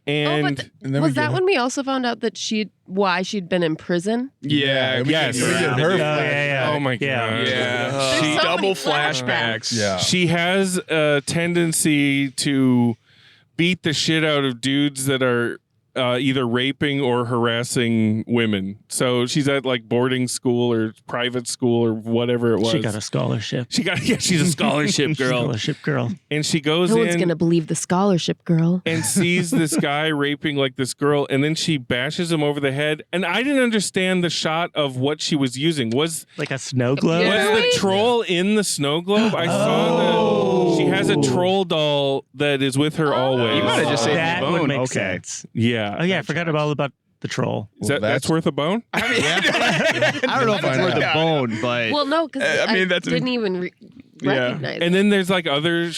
And, and then was we get that when we also found out that why she'd been in prison? Yeah. yes. we get her yeah. Oh my god. Yeah. There's so Double many flashbacks. Yeah. She has a tendency to beat the shit out of dudes that are either raping or harassing women. So she's at like boarding school or private school or whatever it was. She got a scholarship. She's a scholarship girl. Scholarship girl. And she goes No in one's gonna believe the scholarship girl. and sees this guy raping like this girl, and then she bashes him over the head. And I didn't understand the shot of what she was using. Was Like a snow globe? Yeah. the troll in the snow globe? I saw that she has a troll doll that is with her always. You might have just saved That the would bone. make Okay. sense. Yeah. Yeah. Oh yeah, I forgot all about the troll. That's worth a bone? I don't know if it's worth a bone, but Well, no, because I mean, I didn't even recognize And then there's like other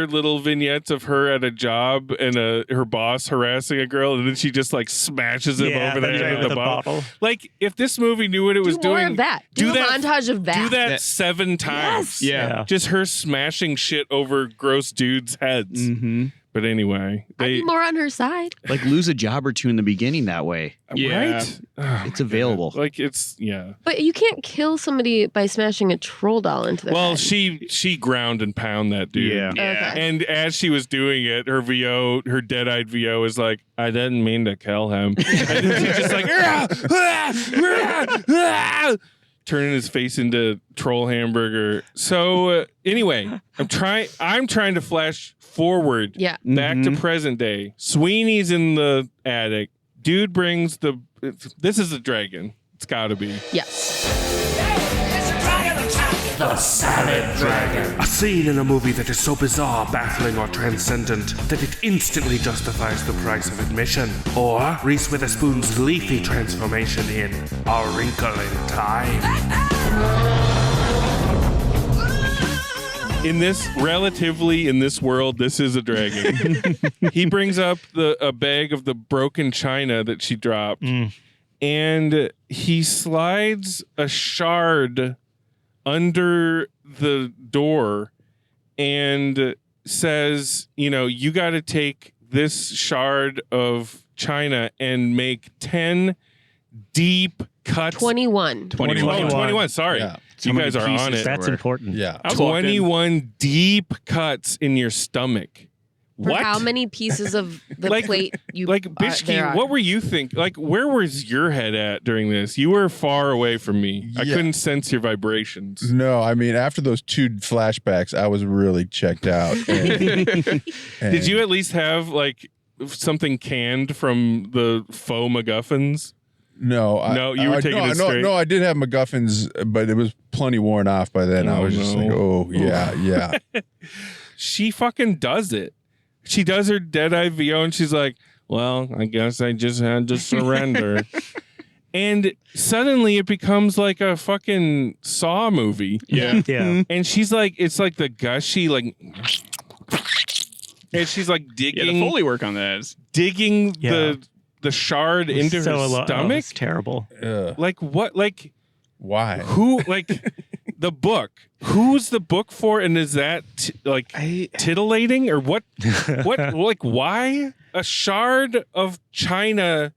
little vignettes of her at a job and her boss harassing a girl, and then she just like smashes him over the head with a bottle. Like, if this movie knew what it was more doing, of that. Do a montage of that. Do that 7 times. Yeah. Just her smashing shit over gross dudes' heads. Mm-hmm. But anyway, I'd be more on her side. like lose a job or two in the beginning that way. Right? It's available. Like, it's But you can't kill somebody by smashing a troll doll into their head. she ground and pound that dude. Yeah. Okay. And as she was doing it, her dead-eyed VO was like, I didn't mean to kill him. And then she's just like, turning his face into troll hamburger. So anyway, I'm trying to flash forward back to present day. Sweeney's in the attic. Dude brings this is a dragon. It's gotta be. Yes. The Salad Dragon. A scene in a movie that is so bizarre, baffling, or transcendent that it instantly justifies the price of admission. Or Reese Witherspoon's leafy transformation in A Wrinkle in Time. In this world, this is a dragon. He brings up a bag of the broken china that she dropped, and he slides a shard under the door and says, you got to take this shard of china and make 10 deep cuts. 21. 21. Sorry. Yeah. You guys are on it. That's important. Yeah. 21 deep cuts in your stomach. For What? how many pieces of the plate you Bishki, what were you thinking? Like, where was your head at during this? You were far away from me. I couldn't sense your vibrations. No, I mean, after those 2 flashbacks, I was really checked out. Did you at least have like something canned from the faux MacGuffins? No, you were taking it straight. No, I did have MacGuffins, but it was plenty worn off by then. I was just like, oh yeah. She fucking does it. She does her dead-eye VO, and she's like, well, I guess I just had to surrender. And suddenly it becomes like a fucking Saw movie. Yeah. And she's like, it's like the gushy, like, and she's like digging. Yeah, the Foley work on that is digging the shard into her stomach. It's terrible. Like what? Like why? Who? Like the book. Who's the book for? And is that titillating or what? What? Like why a shard of china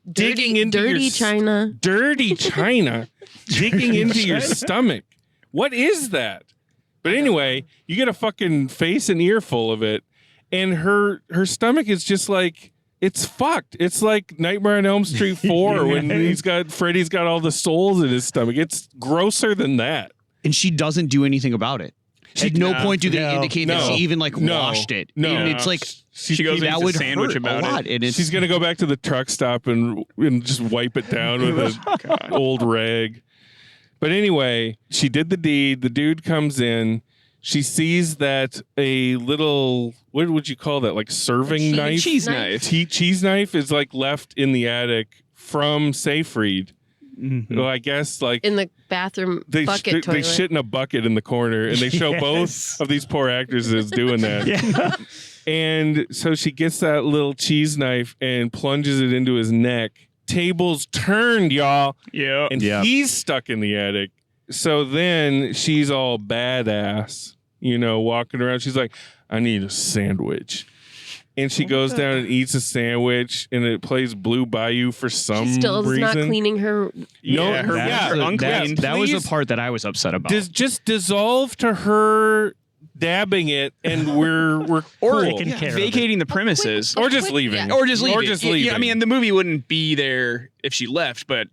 digging into dirty china, dirty china, digging into your stomach? What is that? But anyway, you get a fucking face and ear full of it, and her stomach is just like. It's fucked. It's like Nightmare on Elm Street 4 when Freddy's got all the souls in his stomach. It's grosser than that. And she doesn't do anything about it. At no point do they indicate that she even washed it. No, and it's like she goes that into would sandwich hurt about a lot. it. And she's gonna go back to the truck stop and just wipe it down with an old rag. But anyway, she did the deed. The dude comes in. She sees that a little, what would you call that? Like serving knife? Cheese knife. Cheese knife is like left in the attic from Seyfried. Mm-hmm. Well, I guess like in the bathroom bucket toilet. They shit in a bucket in the corner, and they show both of these poor actresses doing that. And so she gets that little cheese knife and plunges it into his neck. Tables turned, y'all. Yeah. And he's stuck in the attic. So then she's all badass, walking around. She's like, I need a sandwich. And she goes down and eats a sandwich, and it plays Blue Bayou for some reason. Still is not cleaning her. Her unclean. That was the part that I was upset about. Just dissolve to her dabbing it, and we're cool. Vacating the premises, or just leaving, or just leaving. Or just leaving. I mean, the movie wouldn't be there if she left, but.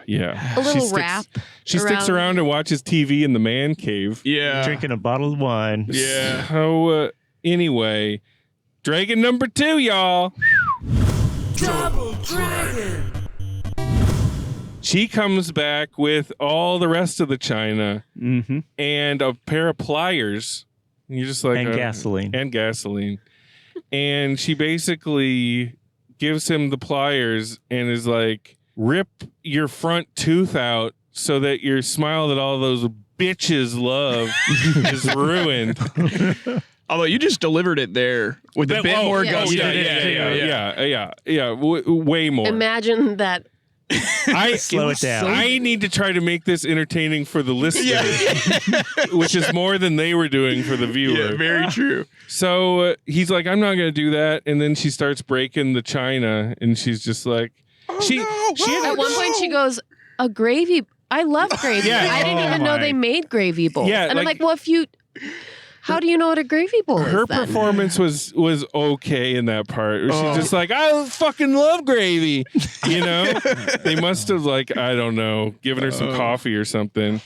Yeah. A little wrap. She sticks around and watches TV in the man cave. Yeah. Drinking a bottle of wine. Yeah. So, anyway, Dragon number 2, y'all. Double Dragon. She comes back with all the rest of the china and a pair of pliers. And you're just like, and gasoline. And gasoline. And she basically gives him the pliers and is like, rip your front tooth out so that your smile that all those bitches love is ruined. Although you just delivered it there with a bit more gusto. Yeah. Way more. Imagine that. Slow it down. I need to try to make this entertaining for the listener, which is more than they were doing for the viewer. Yeah, very true. So he's like, I'm not going to do that. And then she starts breaking the china, and she's just like, At one point she goes, a gravy. I love gravy. Yeah. I didn't even know they made gravy bowls. Yeah, and I'm like, well, how do you know what a gravy bowl is? Her then? performance was okay in that part. She's just like, I fucking love gravy. You know, they must have I don't know, given her some coffee or something.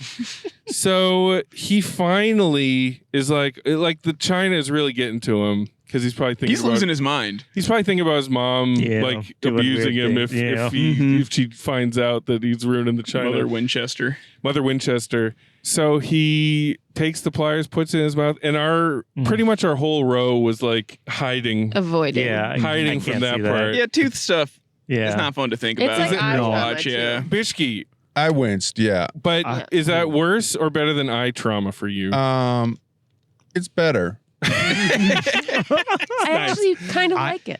So he finally is like the china is really getting to him because he's probably thinking losing his mind. He's probably thinking about his mom abusing him if she finds out that he's ruining the china. Mother Winchester. So he takes the pliers, puts it in his mouth, and pretty much our whole row was hiding. Avoiding. Yeah. Hiding from that part. Yeah, tooth stuff. Yeah. It's not fun to think It's about. like eye trauma, watch, yeah. Bishki, I winced, yeah. but is that worse or better than eye trauma for you? It's better. I actually kind of like it.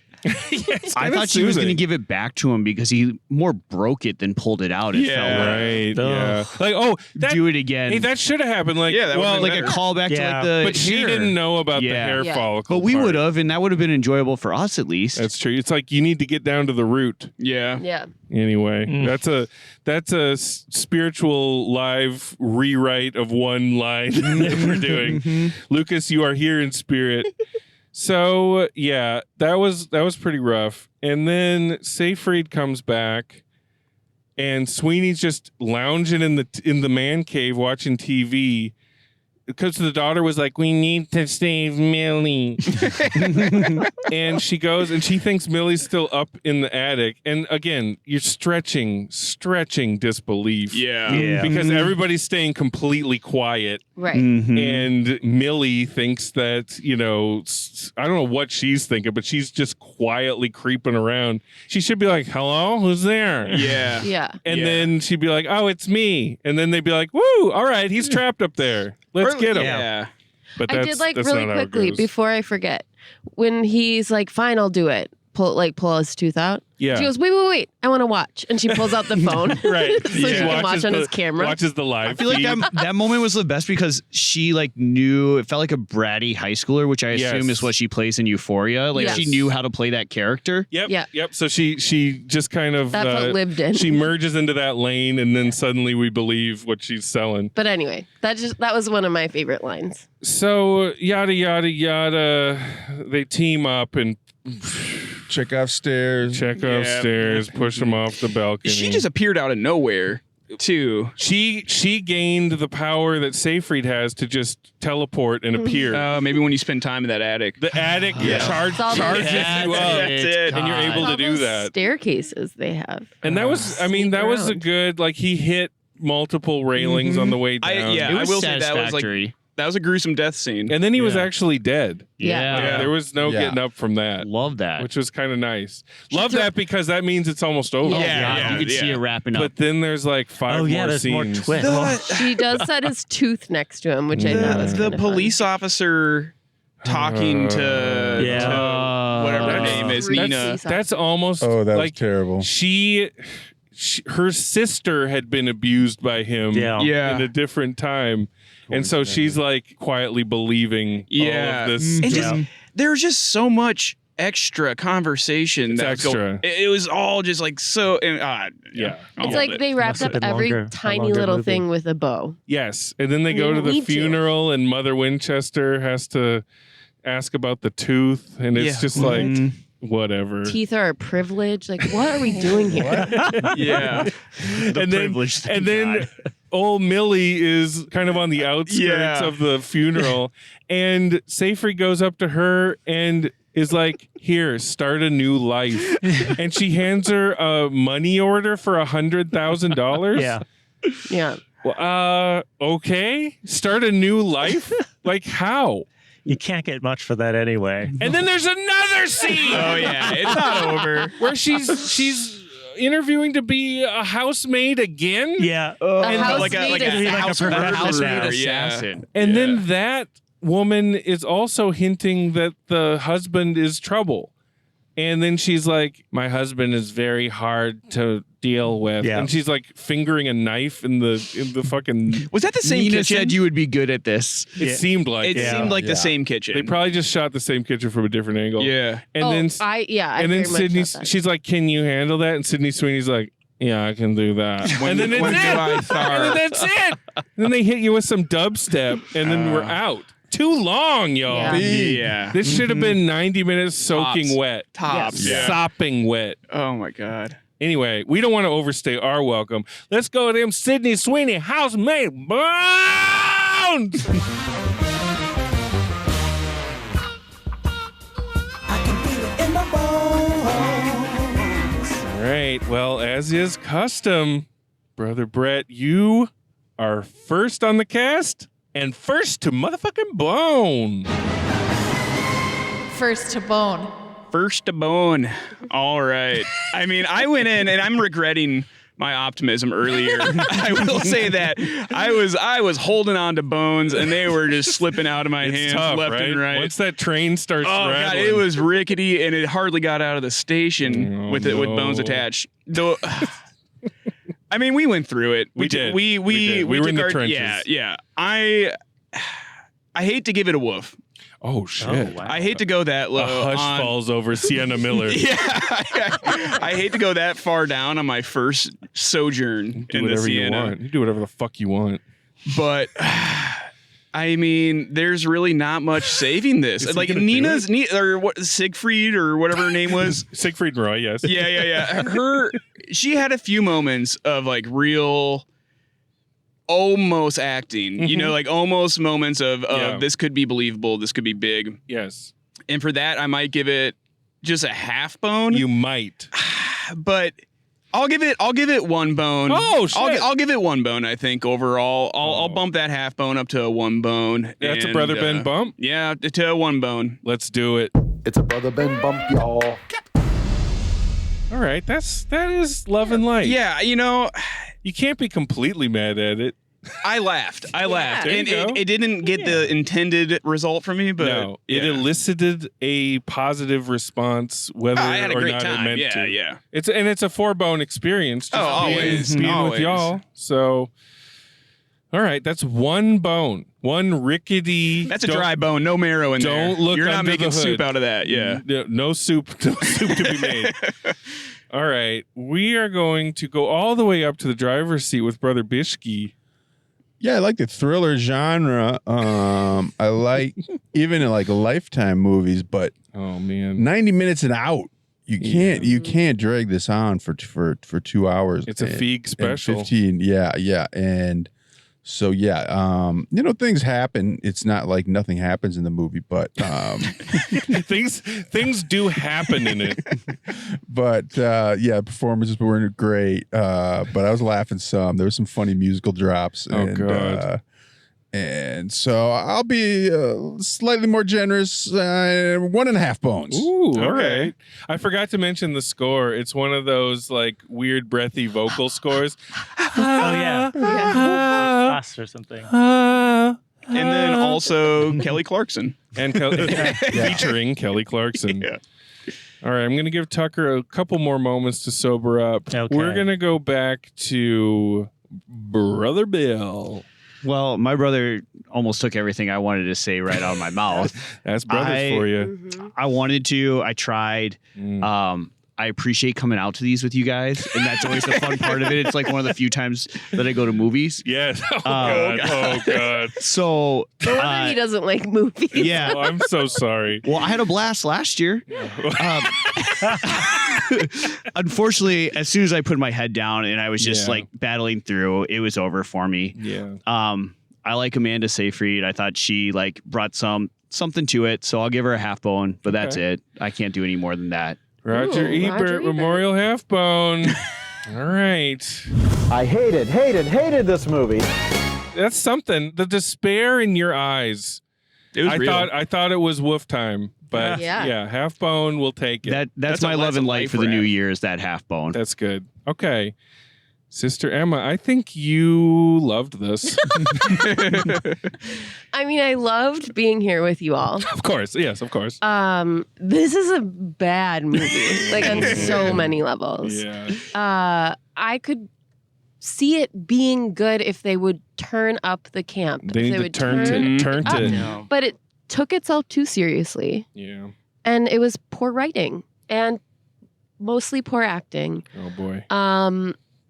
I thought she was going to give it back to him because he more broke it than pulled it out. It felt right. Yeah. Do it again. Hey, that should have happened. like a callback to the. But she didn't know about the hair follicle. But we part. would have, and that would have been enjoyable for us at least. That's true. It's like you need to get down to the root. Yeah. Yeah. Anyway, that's a spiritual live rewrite of one line that we're doing. Lucas, you are here in spirit. So that was pretty rough. And then Seyfried comes back, and Sweeney's just lounging in the man cave watching TV because the daughter was like, "We need to save Millie," and she goes and she thinks Millie's still up in the attic. And again, you're stretching disbelief, because everybody's staying completely quiet, right? And Millie thinks that I don't know what she's thinking, but she's just quietly creeping around. She should be like, "Hello, who's there?" Yeah. And then she'd be like, "Oh, it's me," and then they'd be like, "Woo, all right, he's trapped up there. Let's get him." Yeah. But I did really quickly before I forget when he's like, "Fine, I'll do it." Pull his tooth out. Yeah. She goes, wait, I want to watch, and she pulls out the phone. Right. So she can watch on his camera. Watches the live. I feel like that moment was the best because she knew it felt like a bratty high schooler, which I assume is what she plays in Euphoria. She knew how to play that character. Yep. So she just kind of that's what lived in. She merges into that lane, and then suddenly we believe what she's selling. But anyway, that was one of my favorite lines. So yada yada yada, they team up and check off stairs, push them off the balcony. She just appeared out of nowhere too. She gained the power that Seyfried has to just teleport and appear. Maybe when you spend time in that attic. The attic charges you up. That's it. And you're able to do that. Staircases they have. And that was a good, he hit multiple railings on the way down. I will say that was a gruesome death scene. And then he was actually dead. Yeah. There was no getting up from that. Love that. Which was kind of nice. Love that because that means it's almost over. You could see it wrapping up. But then there's 5 more scenes. More twists. She does set his tooth next to him, which I thought was the police officer talking to whatever her name is, Nina. That's almost that was terrible. Her sister had been abused by him in a different time. And so she's quietly believing all of this. And there's just so much extra conversation. It was all just so. It's like they wrapped up every tiny little thing with a bow. Yes. And then they go to the funeral and Mother Winchester has to ask about the tooth. And it's just whatever. Teeth are a privilege. What are we doing here? And then old Millie is kind of on the outskirts of the funeral, and Seyfried goes up to her and is like, "Here, start a new life." And she hands her a money order for $100,000. Yeah. Okay, start a new life. How? You can't get much for that anyway. And then there's another scene. Oh yeah, it's not over. Where she's interviewing to be a housemaid again. Yeah. Like a housemaid assassin. And then that woman is also hinting that the husband is trouble. And then she's like, my husband is very hard to deal with. Yeah. And she's like fingering a knife in the fucking. Was that the same Nina kitchen? said you would be good at this. It seemed like It seemed like the same kitchen. They probably just shot the same kitchen from a different angle. Yeah. And I then very much Sydney, thought that. she's like, can you handle that? And Sydney Sweeney's like, yeah, I can do that. When and then do I that's it. start? And then that's it. And then they hit you with some dubstep, and then we're out. Too long, y'all. Yeah. This should have been 90 minutes soaking Tops. wet. Tops. Yeah. Sopping wet. Oh my God. Anyway, we don't want to overstay our welcome. Let's go to them Sydney Sweeney housemaid bones. All right. Well, as is custom, Brother Brett, you are first on the cast and first to motherfucking bone. First to bone. First to bone. All right. I mean, I went in and I'm regretting my optimism earlier. I will say that I was holding on to bones and they were just slipping out of my hands Tough, left right? and right. Once that train starts God, rattling. it was rickety and it hardly got out of the station with bones attached. Though I mean, we went through it. We did. We were in the took trenches. Yeah. I hate to give it a woof. Oh shit! I hate to go that low. A hush falls over Sienna Miller. Yeah, I hate to go that far down on my first sojourn Do in the whatever you Sienna. want. You do whatever the fuck you want. But I mean, there's really not much saving this. Is he Like gonna do Nina's or what Seyfried or whatever her name was. Siegfried and Roy, yes. Yeah. She had a few moments of like real almost acting, you know, like almost moments of this could be believable, this could be big. Yes. And for that, I might give it just a half bone. You might. But I'll give it one bone. Oh shit! I'll give it one bone. I think overall, I'll bump that half bone up to a one bone. That's and, a Brother Ben bump. Yeah, to a one bone. Let's do it. It's a Brother Ben bump, y'all. All right, that is love and light. Yeah, you know, you can't be completely mad at it. I laughed. There you And go. it didn't get the intended result from me, but No, it elicited a positive response, whether I had a or great not time. it meant Yeah, to. yeah. It's a 4-bone experience. Just always, being always. with y'all. So, all right, that's one bone, one rickety. That's a dry bone, no marrow in there. Don't look. You're not under making the hood. soup out of that. Yeah. No soup to be made. All right, we are going to go all the way up to the driver's seat with Brother Bishki. Yeah, I like the thriller genre. I like even in like Lifetime movies, but oh man, 90 minutes and out. You can't drag this on for 2 hours. It's a Feig special. 15, yeah, and so things happen. It's not like nothing happens in the movie, but things do happen in it. But performances weren't great. But I was laughing some. There were some funny musical drops. Oh god. And so I'll be slightly more generous, 1.5 bones. Ooh, all right. I forgot to mention the score. It's one of those like weird breathy vocal scores. Oh yeah. Fast or something. And then also Kelly Clarkson. And featuring Kelly Clarkson. Yeah. All right, I'm going to give Tucker a couple more moments to sober up. Okay. We're going to go back to Brother Bill. Well, my brother almost took everything I wanted to say right out of my mouth. That's brothers for you. I wanted to. I tried. I appreciate coming out to these with you guys, and that's always the fun part of it. It's like one of the few times that I go to movies. Yes. Oh God. So no wonder he doesn't like movies. Yeah. Oh, I'm so sorry. Well, I had a blast last year. Unfortunately, as soon as I put my head down and I was just like battling through, it was over for me. Yeah. I like Amanda Seyfried. I thought she like brought something to it, so I'll give her a half bone, but that's it. I can't do any more than that. Roger Ebert Memorial Half Bone. All right. I hated this movie. That's something. The despair in your eyes It was real. I thought it was woof time, but Yeah. half bone, we'll take it. That's my love and light for the new year is that half bone. That's good. Okay. Sister Emma, I think you loved this. I mean, I loved being here with you all. Of course. Yes, of course. This is a bad movie, like on so many levels. Yeah. I could see it being good if they would turn up the camp. They If need to would turn up. it. But it took itself too seriously. Yeah. And it was poor writing and mostly poor acting. Oh boy.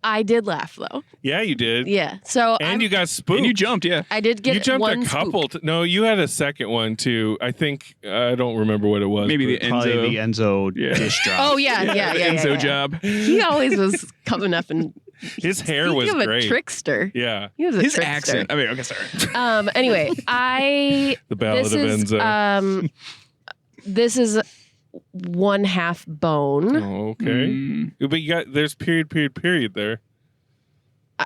I did laugh though. Yeah, you did. Yeah. So And you got spooked. And you jumped, yeah. I did get You jumped one a couple. spook. No, you had a second one too. I think I don't remember what it was. Maybe the but- Probably the Enzo dish drop. Oh yeah. the Enzo job. He always was coming up and His hair was speaking of great. a trickster. Yeah. He was a His trickster. accent. I mean, okay, sorry. Anyway, The Ballad this of is, Enzo. This is one half bone. Oh, okay. But you got there's period there.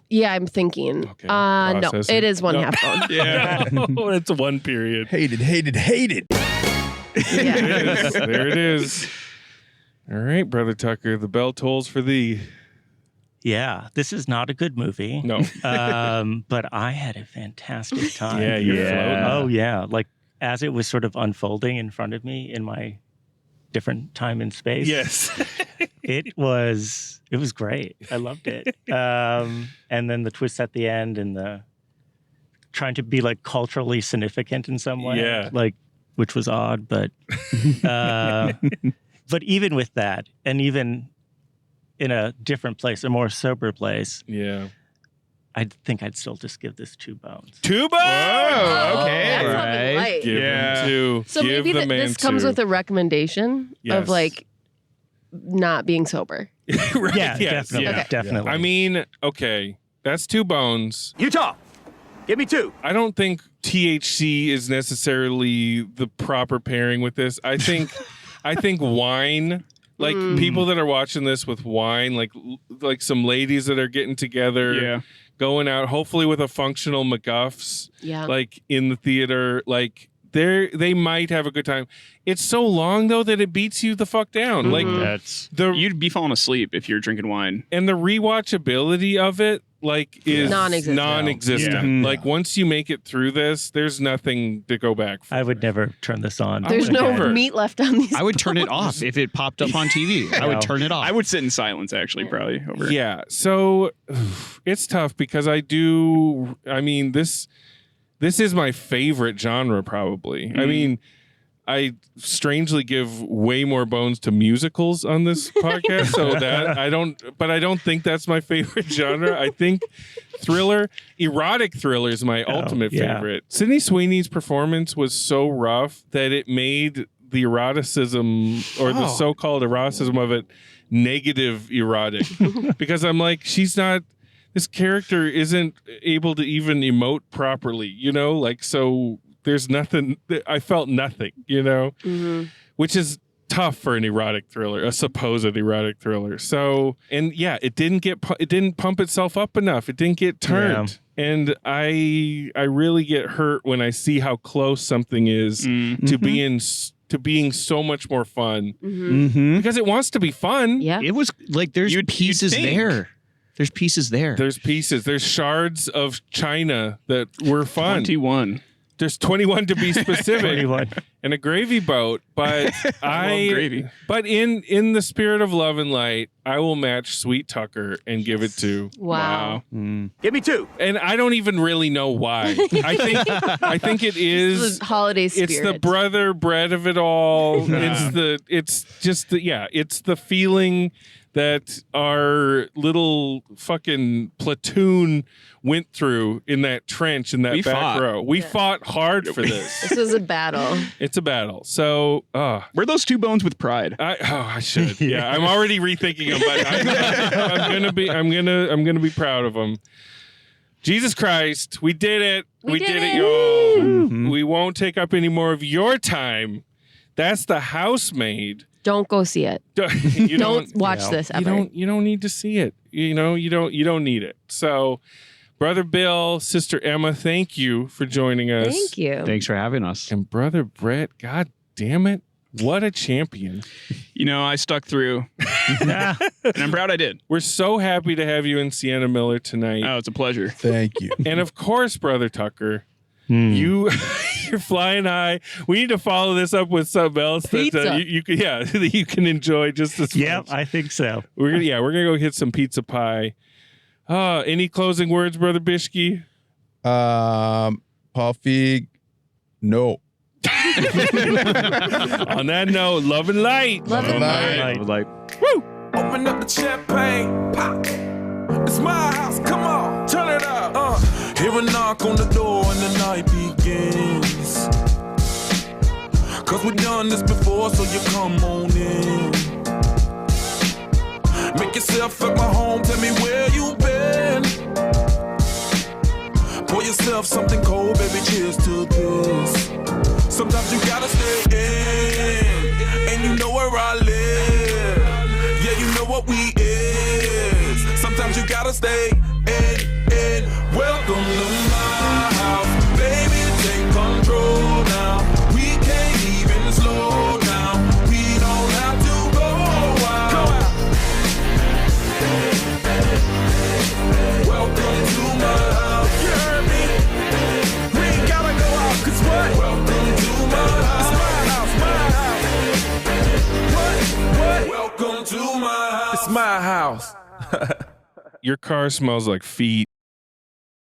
Yeah, I'm thinking. Okay. No, Processing. it is one No. half bone. Yeah. No, it's one period. Hated. Yeah. There it is. All right, Brother Tucker, the bell tolls for thee. Yeah, this is not a good movie. No. But I had a fantastic time. Yeah, you're floating. Oh yeah, like as it was sort of unfolding in front of me in my different time and space. Yes. It was great. I loved it. And then the twist at the end and the trying to be like culturally significant in some way. Yeah. Like, which was odd, but but even with that, and even in a different place, a more sober place, Yeah. I think I'd still just give this 2 bones. 2 bones. Whoa, okay. That's Right. something light. Give him 2. So Give maybe the man this comes 2. with a recommendation Yes. of like not being sober. Right, Yeah, yes, definitely, yeah. definitely. I mean, okay, that's 2 bones. Utah, give me 2. I don't think THC is necessarily the proper pairing with this. I think wine, like people that are watching this with wine, like some ladies that are getting together, Yeah. going out, hopefully with a functional McGuff's, Yeah. like in the theater, like they might have a good time. It's so long though that it beats you the fuck down. Like That's You'd be falling asleep if you're drinking wine. and the rewatchability of it is Non-existent. Yeah. Like once you make it through this, there's nothing to go back for. I would never turn this on. There's no Never. meat left on these. I would turn it off if it popped up on TV. I would turn it off. I would sit in silence, actually, probably. Over. Yeah, so it's tough because I mean this is my favorite genre probably. I mean, I strangely give way more bones to musicals on this podcast, so that I don't think that's my favorite genre. I think erotic thriller is my ultimate favorite. Sydney Sweeney's performance was so rough that it made the eroticism or the so-called eroticism of it negative erotic because I'm like, this character isn't able to even emote properly, like, so there's nothing, I felt nothing, which is tough for an erotic thriller, a supposed erotic thriller. So, and yeah, it didn't pump itself up enough. It didn't get turned. Yeah. And I really get hurt when I see how close something is to being so much more fun because it wants to be fun. Yeah. It was like there's pieces there. There's pieces there. There's pieces. There's shards of china that were fun. 21. There's 21 to be specific. 21. And a gravy boat. But gravy. But in the spirit of love and light, I will match Sweet Tucker and give it 2. Wow. Give me 2. And I don't even really know why. I think it is the holiday spirit. It's the brother bread of it all. It's the feeling that our little fucking platoon went through in that trench in that back row. We fought hard for this. This was a battle. It's a battle. So, were those 2 bones with pride? I should. Yeah, I'm already rethinking them, but I'm gonna be proud of them. Jesus Christ, we did it. We did it, y'all. Mm-hmm. We won't take up any more of your time. That's The Housemaid. Don't go see it. Don't watch this ever. You don't need to see it. You don't need it. So, Brother Bill, Sister Emma, thank you for joining us. Thank you. Thanks for having us. And Brother Brett, God damn it. What a champion. You know, I stuck through. And I'm proud I did. We're so happy to have you in Sienna Miller tonight. Oh, it's a pleasure. Thank you. And of course, Brother Tucker, you're flying high. We need to follow this up with something else that you can, that you can enjoy just as much. Yeah, I think so. We're gonna go hit some pizza pie. Any closing words, Brother Bishke? Paul Feig, no. On that note, love and light. Love and light. Woo! Open up the champagne, pop. It's my house, come on, turn it up. Hear a knock on the door and the night begins. Cause we've done this before, so you come on in. Make yourself at my home, tell me where you been. Pour yourself something cold, baby, cheers to this. Sometimes you gotta stay in, and you know where I live. Yeah, you know what we is. Sometimes you gotta stay in. Welcome to my house, baby, take control now. We can't even slow down. We don't have to go out. Welcome to my house, you heard me? We ain't gotta go out, cause what? Welcome to my house, it's my house. What? Welcome to my house. It's my house. Your car smells like feet.